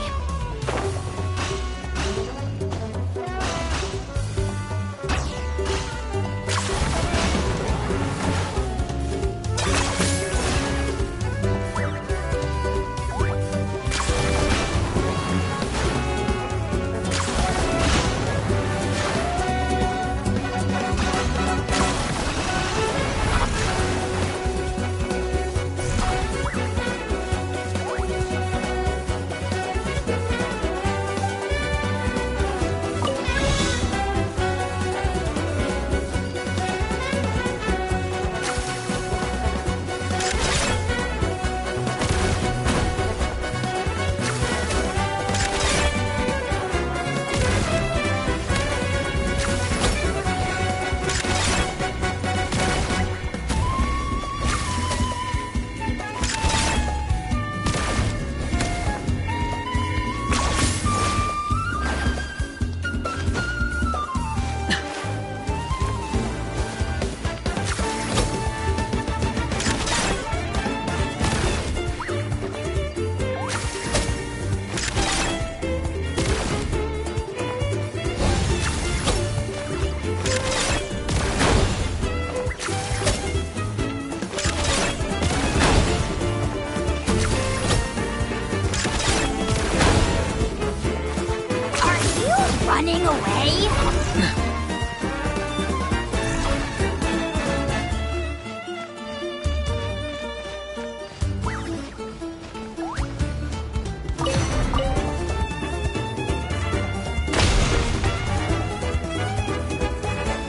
Running away?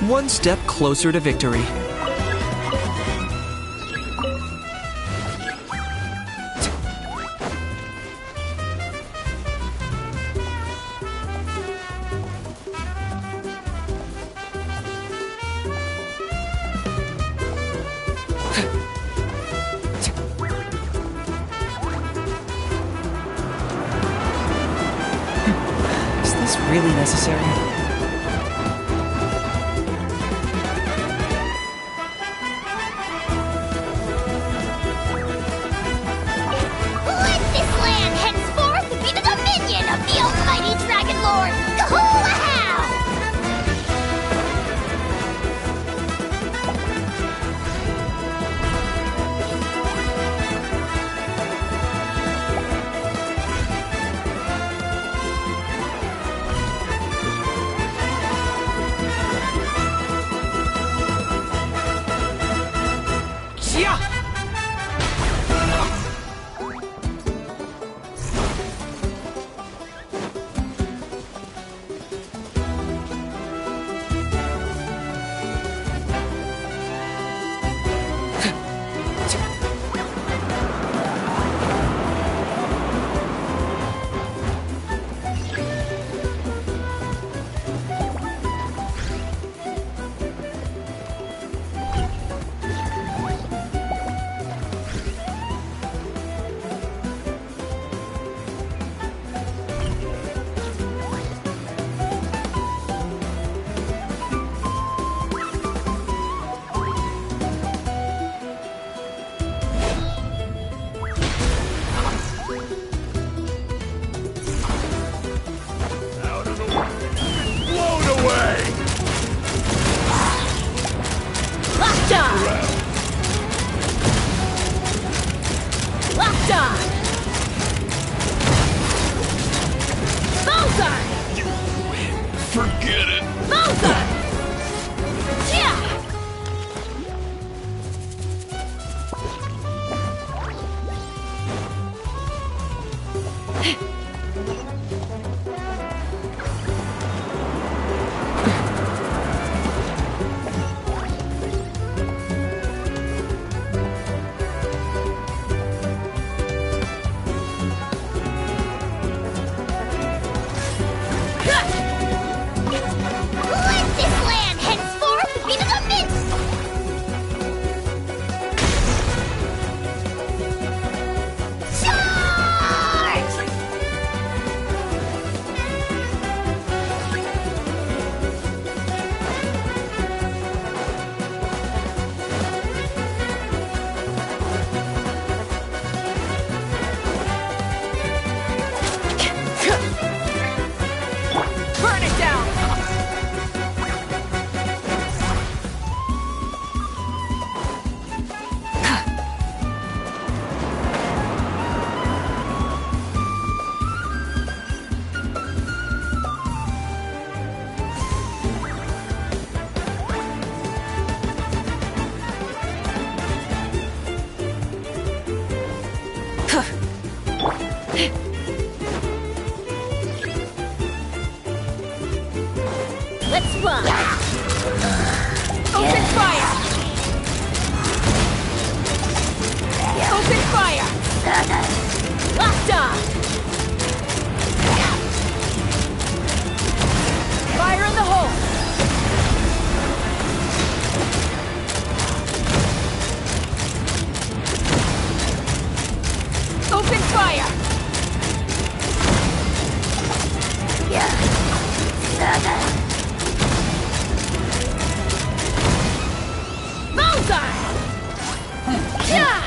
One step closer to victory.
Is this really necessary?
Let this land henceforth be the dominion of the almighty Dragon Lord, Kahula-How!
Forget it.
Let's fly!
Open fire! Open fire!
Locked on! Fire in the hole!
Open fire!
Bullseye! Yeah!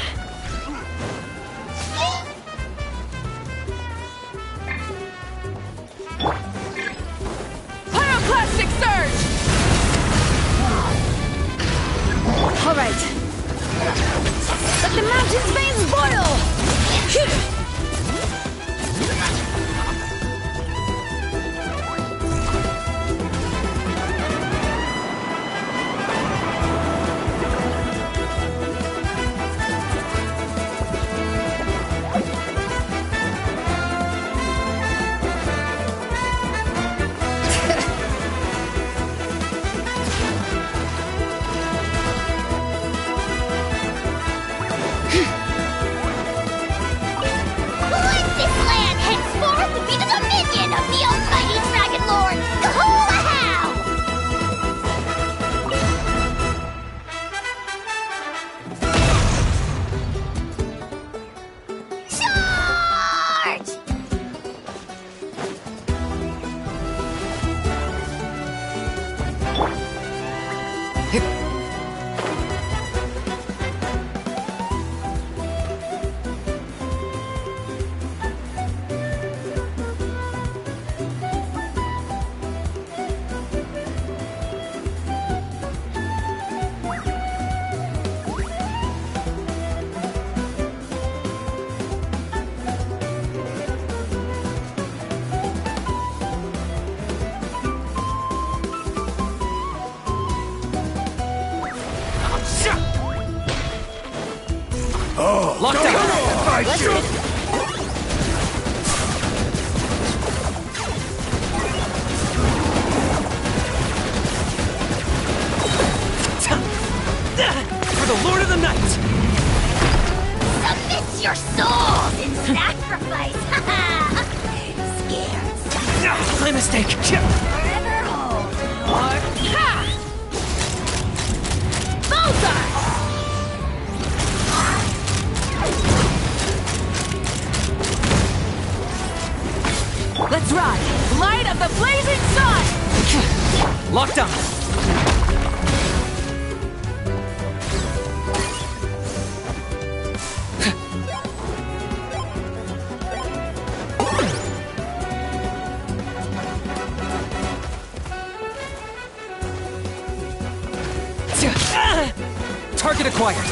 Pyroclastic surge!
All right. Let the mountain's veins boil!
Let this land henceforth be the dominion of the almighty Dragon Lord, Kahulahau! Charge!
Oh,
Lockdown!
Let's hit.
For the Lord of the Night!
Submit your souls in sacrifice! Scared.
My mistake!
Forever hold.
Or... Ha! Bullseye!
Let's ride! Light of the blazing sun!
Locked on! Target acquired!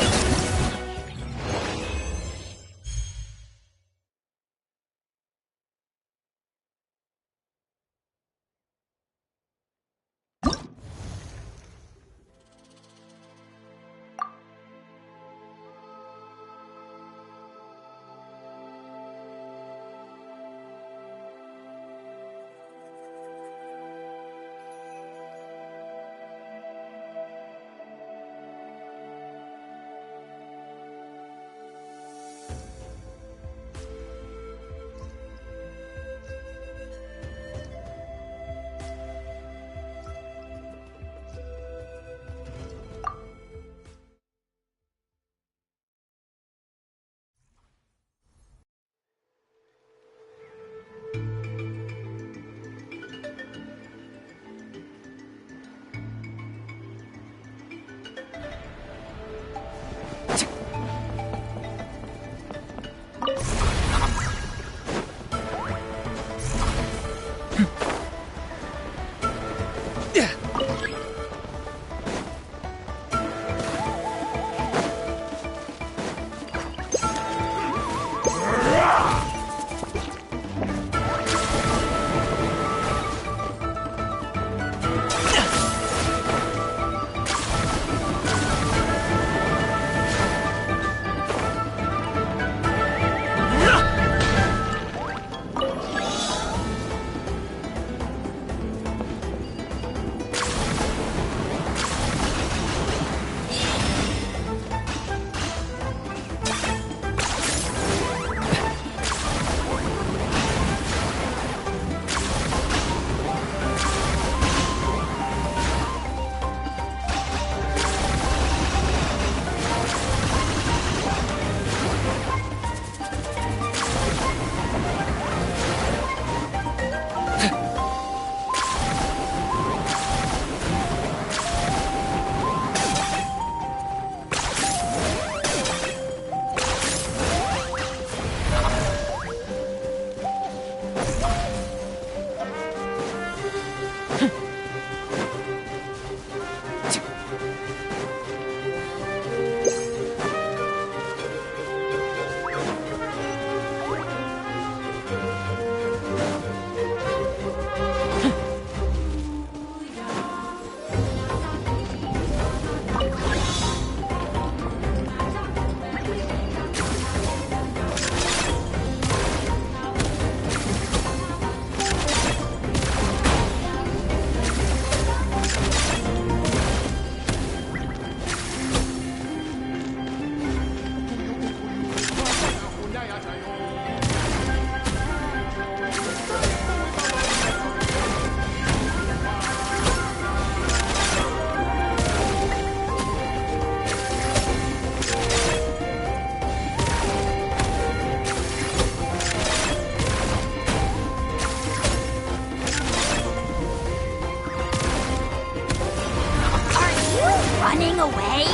running away?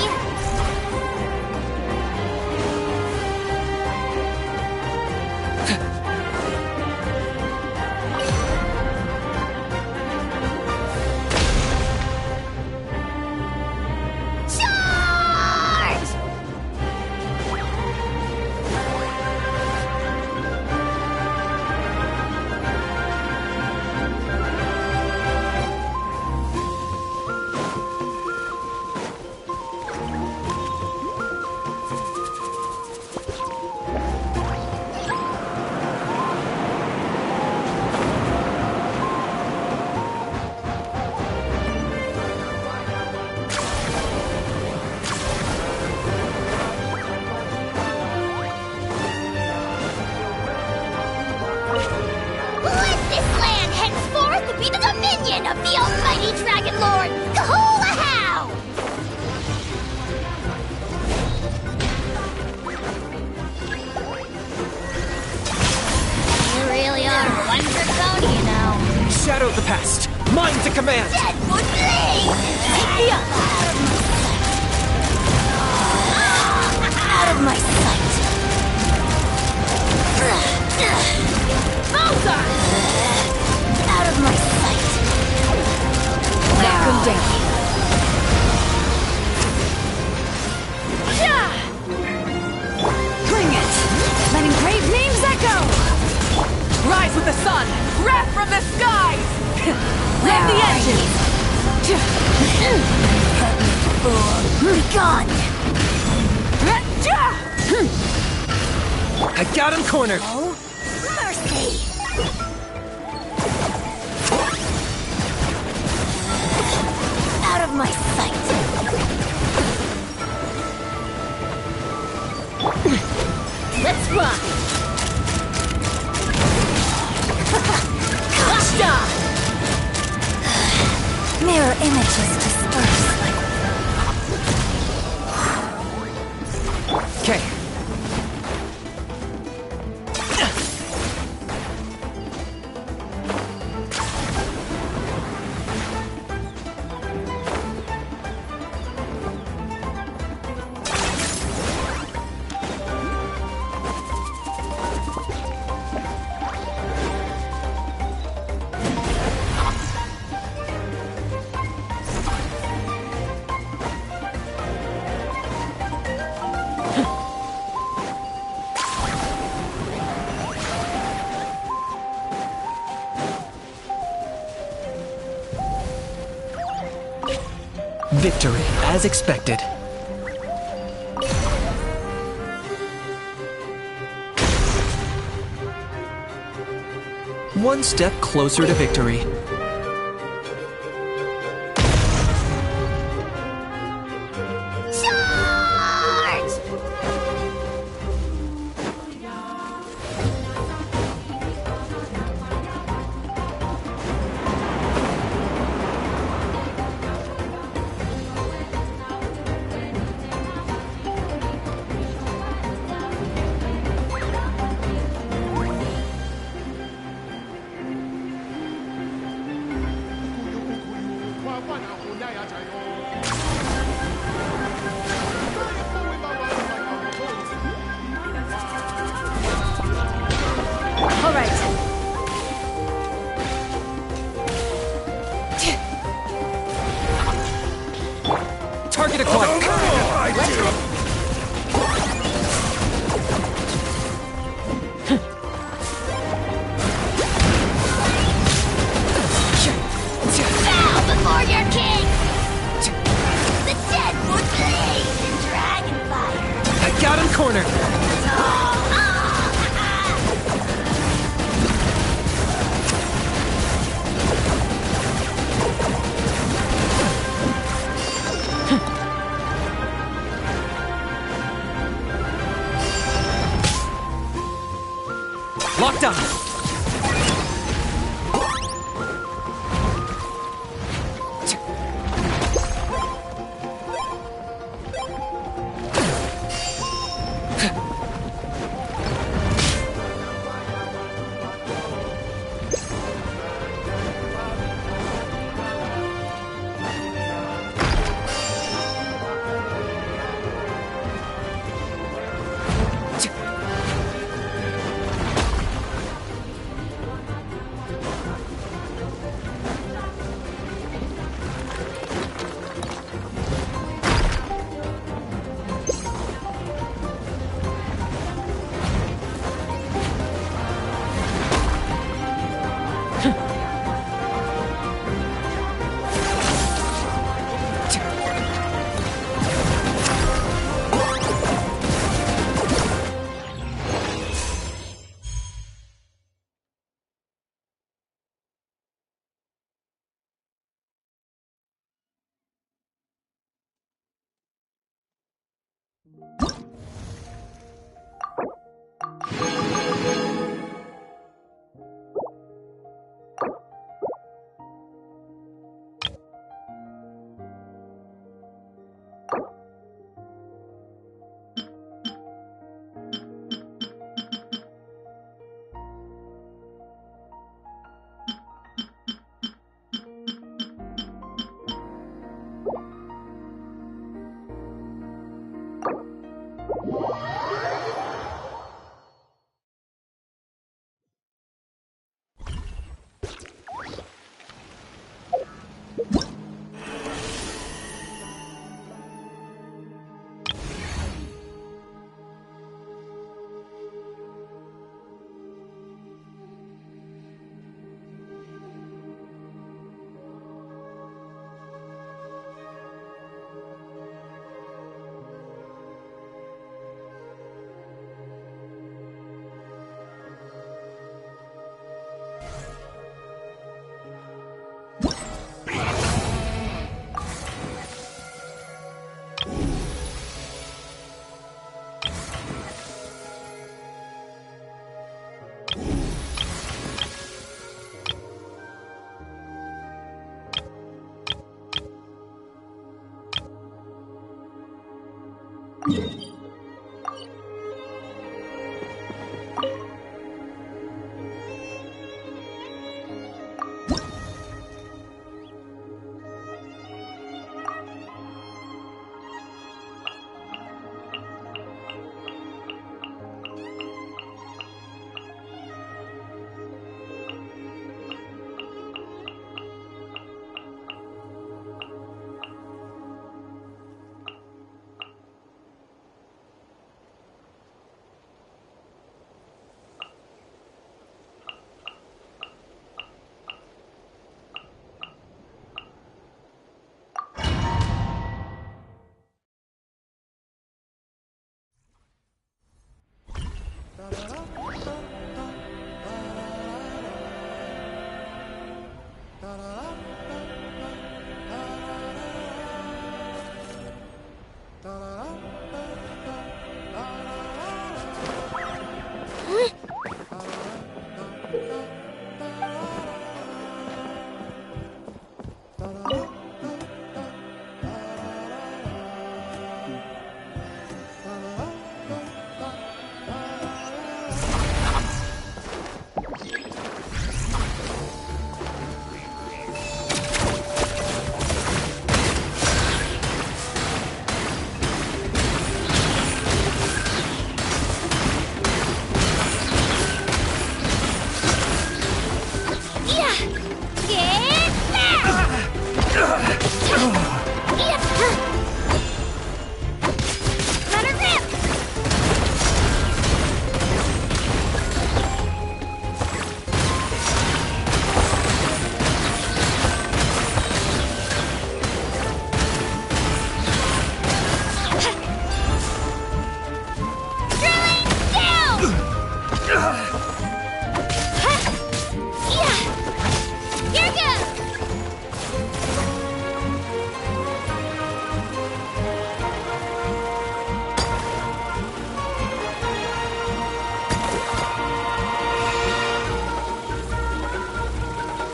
Of the almighty Dragon Lord, Kahula-How! You really are one draconi, you know.
Shadow of the past, mine to command!
Deadwood Blade! Take me up! Out of my sight! Bowser! Out of my sight! Welcome down.
Bring it! Let engraved names echo! Rise with the sun! Wrath from the skies! Rev the engine!
Be gone!
I got him cornered!
Oh, mercy! Out of my sight! Let's rock! Kashta! Mirror images disperse.
Okay. Victory, as expected. One step closer to victory. Target acquired.
Bow before your king! The Deadwood Blade and Dragonfire!
I got him cornered. Locked on.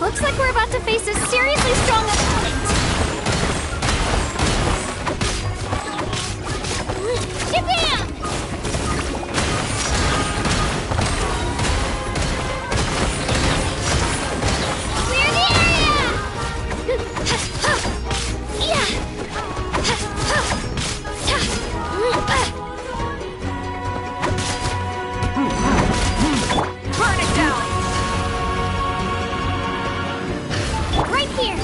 Looks like we're about to face a seriously strong opponent. Shabam! Clear the area!
Burn it down!
Right here!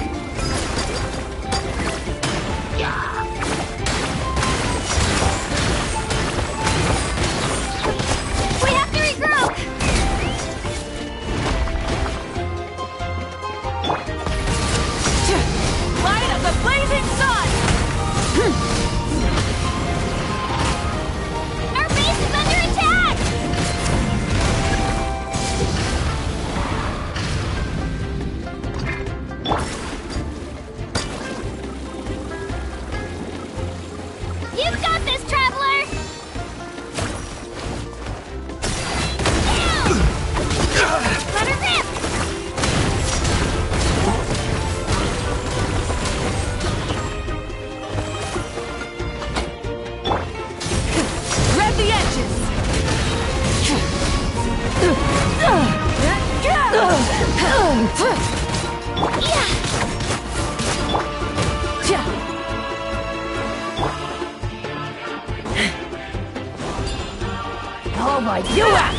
fight you out!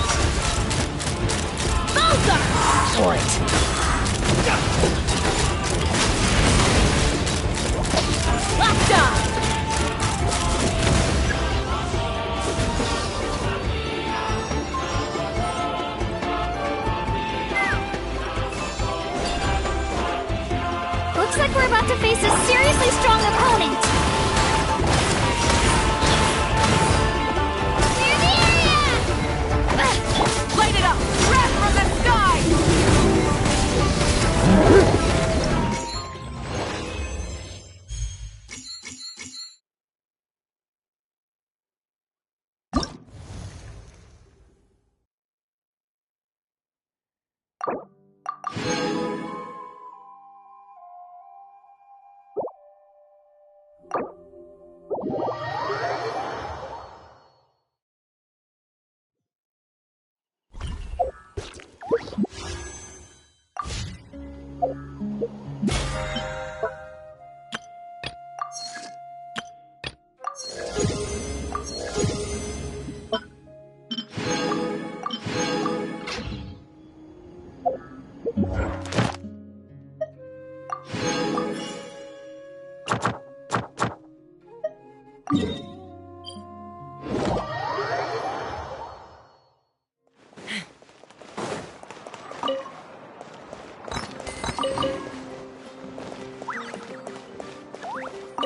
Bullseye! For it! Locked on!
Looks like we're about to face a seriously strong opponent. Clear the area!
Light it up! Wrath from the sky!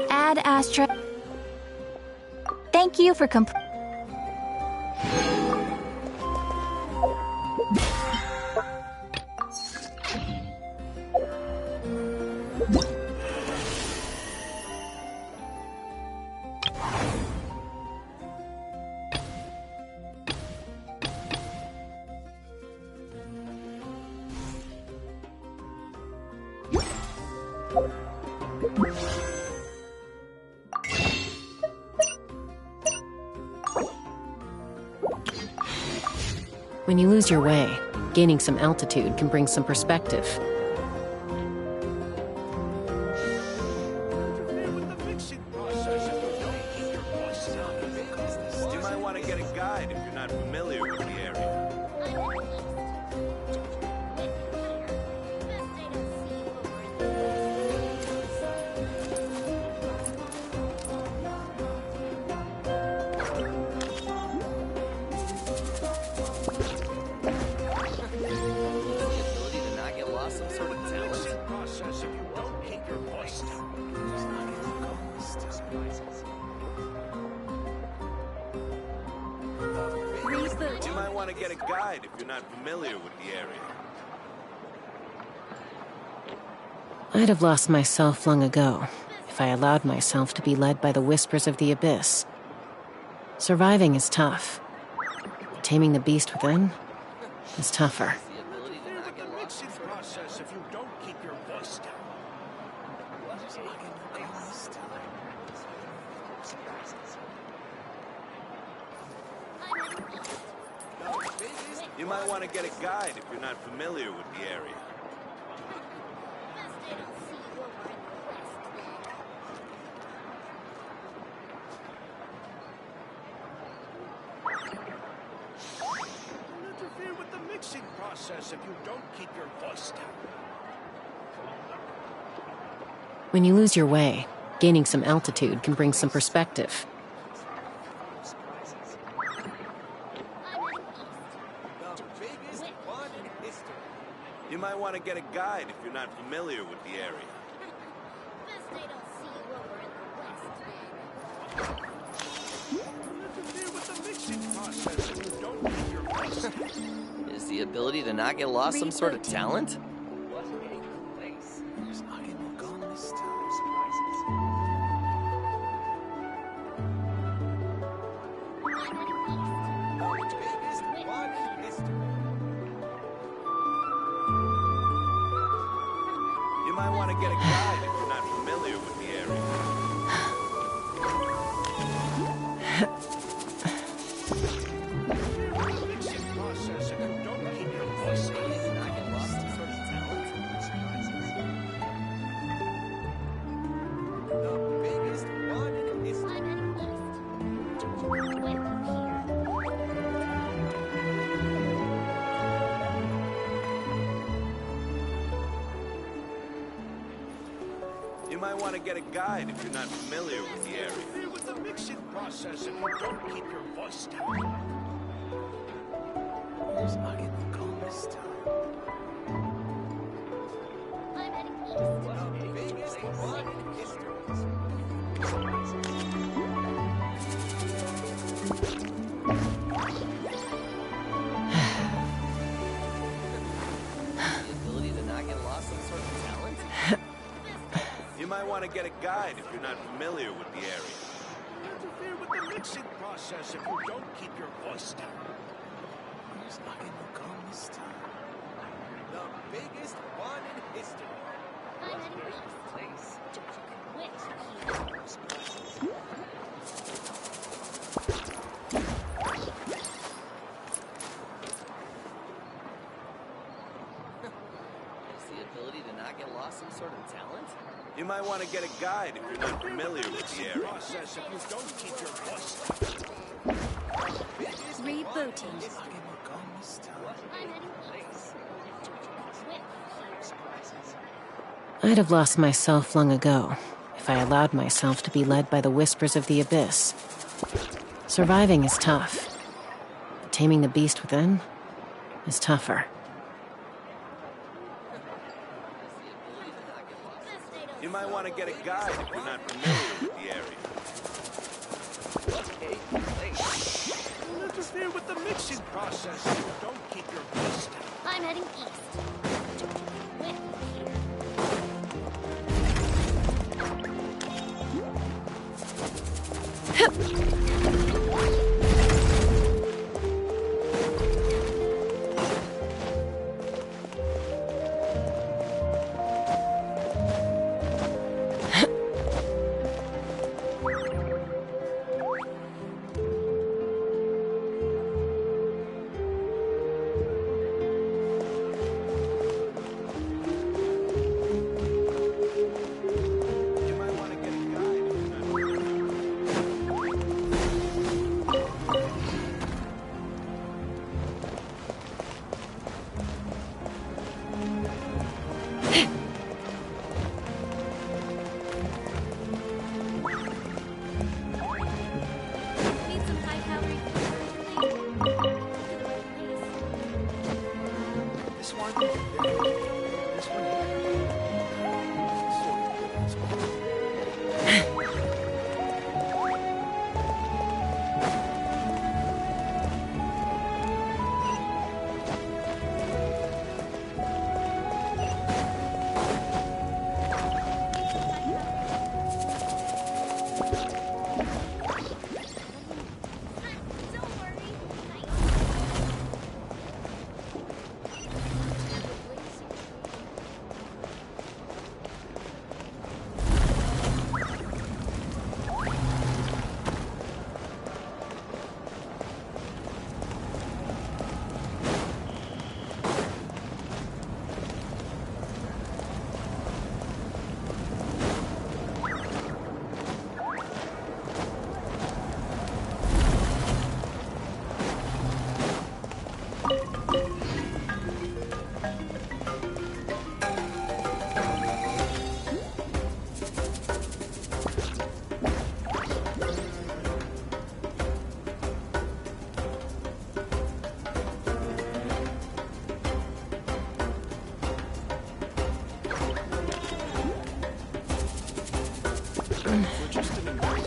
Ad Astra. Thank you for
When you lose your way, gaining some altitude can bring some perspective.
You might want to get a guide if you're not familiar with the area. You might want to get a guide if you're not familiar with the area.
I'd have lost myself long ago if I allowed myself to be led by the whispers of the abyss. Surviving is tough. Taming the beast within is tougher.
You might want to get a guide if you're not familiar with the area. Interfere with the mixing process if you don't keep your voice down.
When you lose your way, gaining some altitude can bring some perspective.
You might want to get a guide if you're not familiar with the area.
Is the ability to not get lost some sort of talent?
You might want to get a guide if you're not familiar with the area.
You might want to get a guide if you're not familiar with the area.
With the mixing process if you don't keep your voice down.
Where's Nugget and Gum this time?
I'm heading east.
The biggest one in history. The ability to not get lost some sort of talent?
You might want to get a guide if you're not familiar with the area.
Interfere with the mixing process if you don't keep your voice down.
Where's Nugget and Gum this time?
The biggest one in history.
I'm heading east.
Place. Is the ability to not get lost some sort of talent?
You might want to get a guide if you're not familiar with the area.
Process if you don't keep your voice down.
Rebooting.
Nugget and Gum this time?
I'm heading east.
I'd have lost myself long ago if I allowed myself to be led by the whispers of the abyss. Surviving is tough. Taming the beast within is tougher.
You might want to get a guide if you're not familiar with the area.
Don't interfere with the mixing process if you don't keep your voice down.
I'm heading east.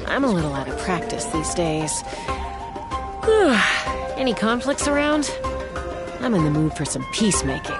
I'm a little out of practice these days. Any conflicts around? I'm in the mood for some peacemaking.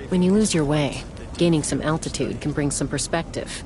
When you lose your way, gaining some altitude can bring some perspective.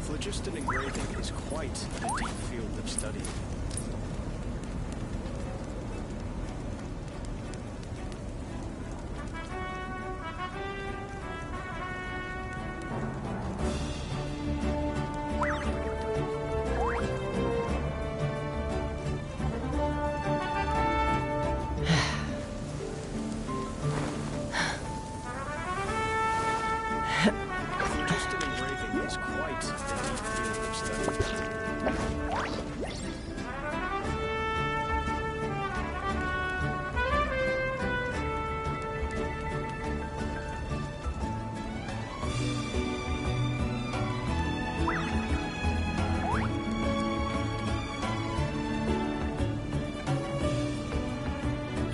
Phlogiston engraving is quite a deep field of study.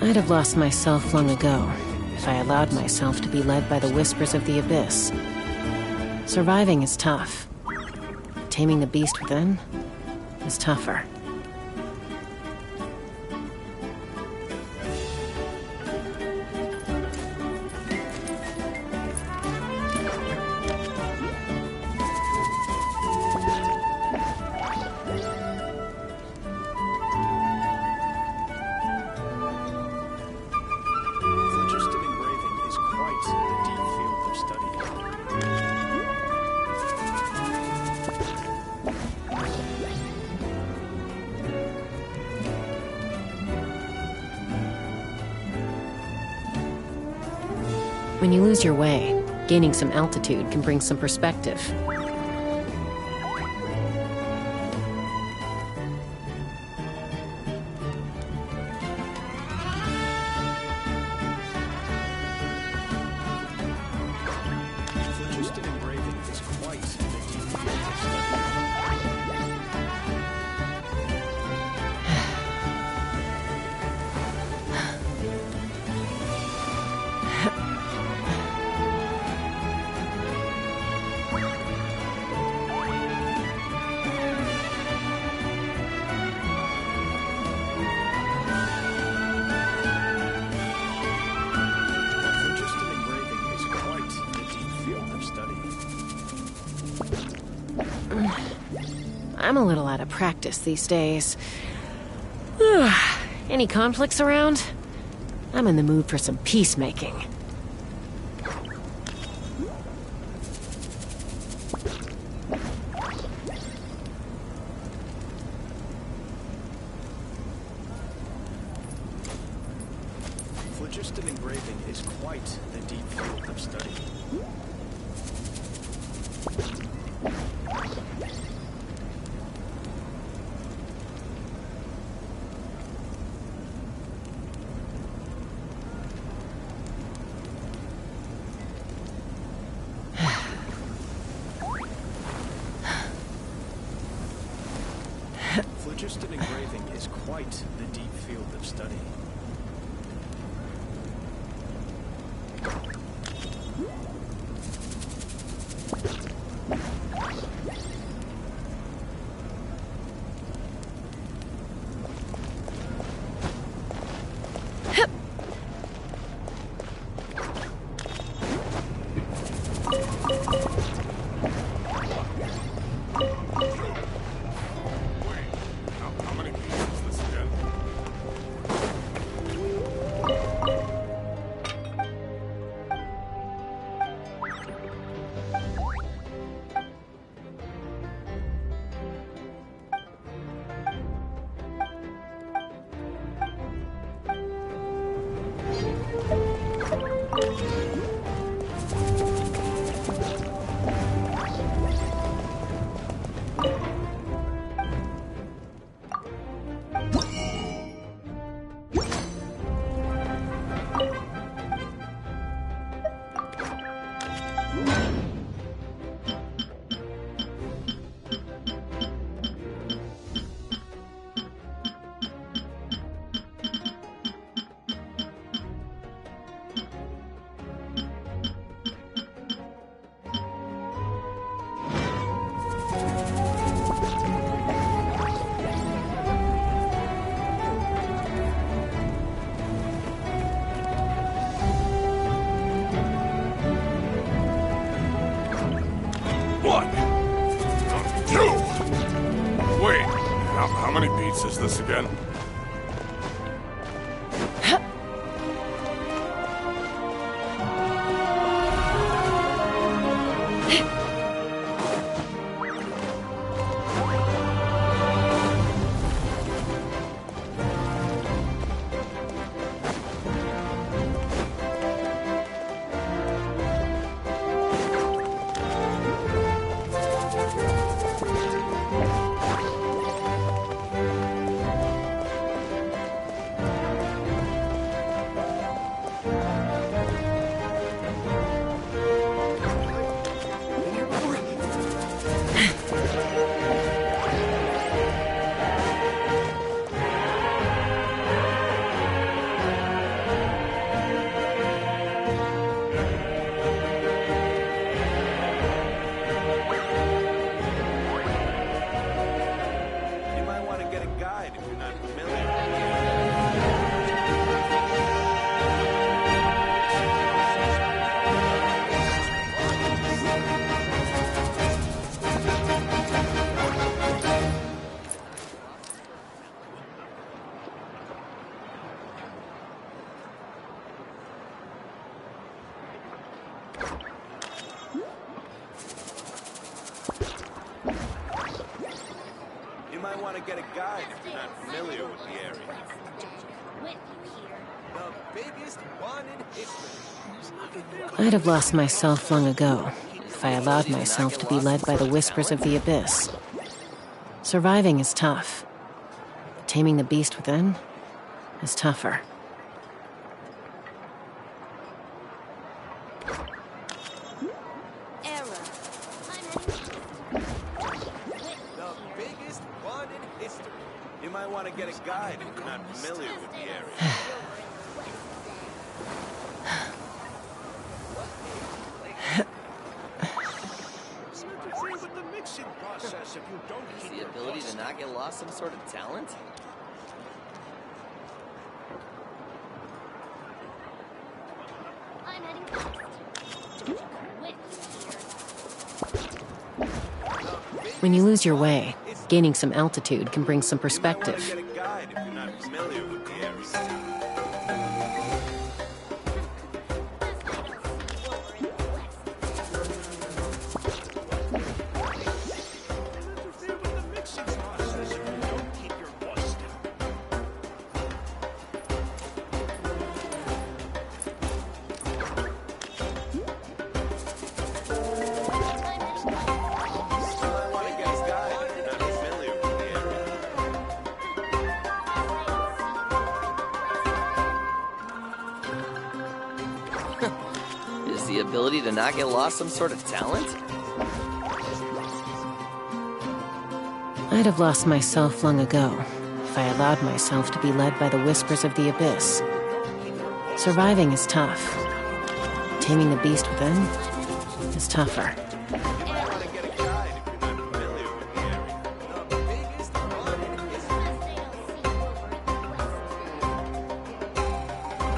I'd have lost myself long ago if I allowed myself to be led by the whispers of the abyss. Surviving is tough. Taming the beast within is tougher. When you lose your way, gaining some altitude can bring some perspective.
Phlogiston engraving is quite a deep field of study.
I'm a little out of practice these days. Any conflicts around? I'm in the mood for some peacemaking.
Phlogiston engraving is quite a deep field of study. Phlogiston engraving is quite the deep field of study.
How many beats is this again?
You might want to get a guide if you're not familiar. You might want to get a guide if you're not familiar with the area.
The biggest one in history.
I'd have lost myself long ago if I allowed myself to be led by the whispers of the abyss. Surviving is tough. Taming the beast within is tougher.
The biggest one in history.
You might want to get a guide if you're not familiar with the area.
With the mixing process, if you don't
Is the ability to not get lost some sort of talent?
When you lose your way, gaining some altitude can bring some perspective.
Get a guide if you're not familiar with the area.
Is the ability to not get lost some sort of talent?
I'd have lost myself long ago if I allowed myself to be led by the whispers of the abyss. Surviving is tough. Taming the beast within is tougher.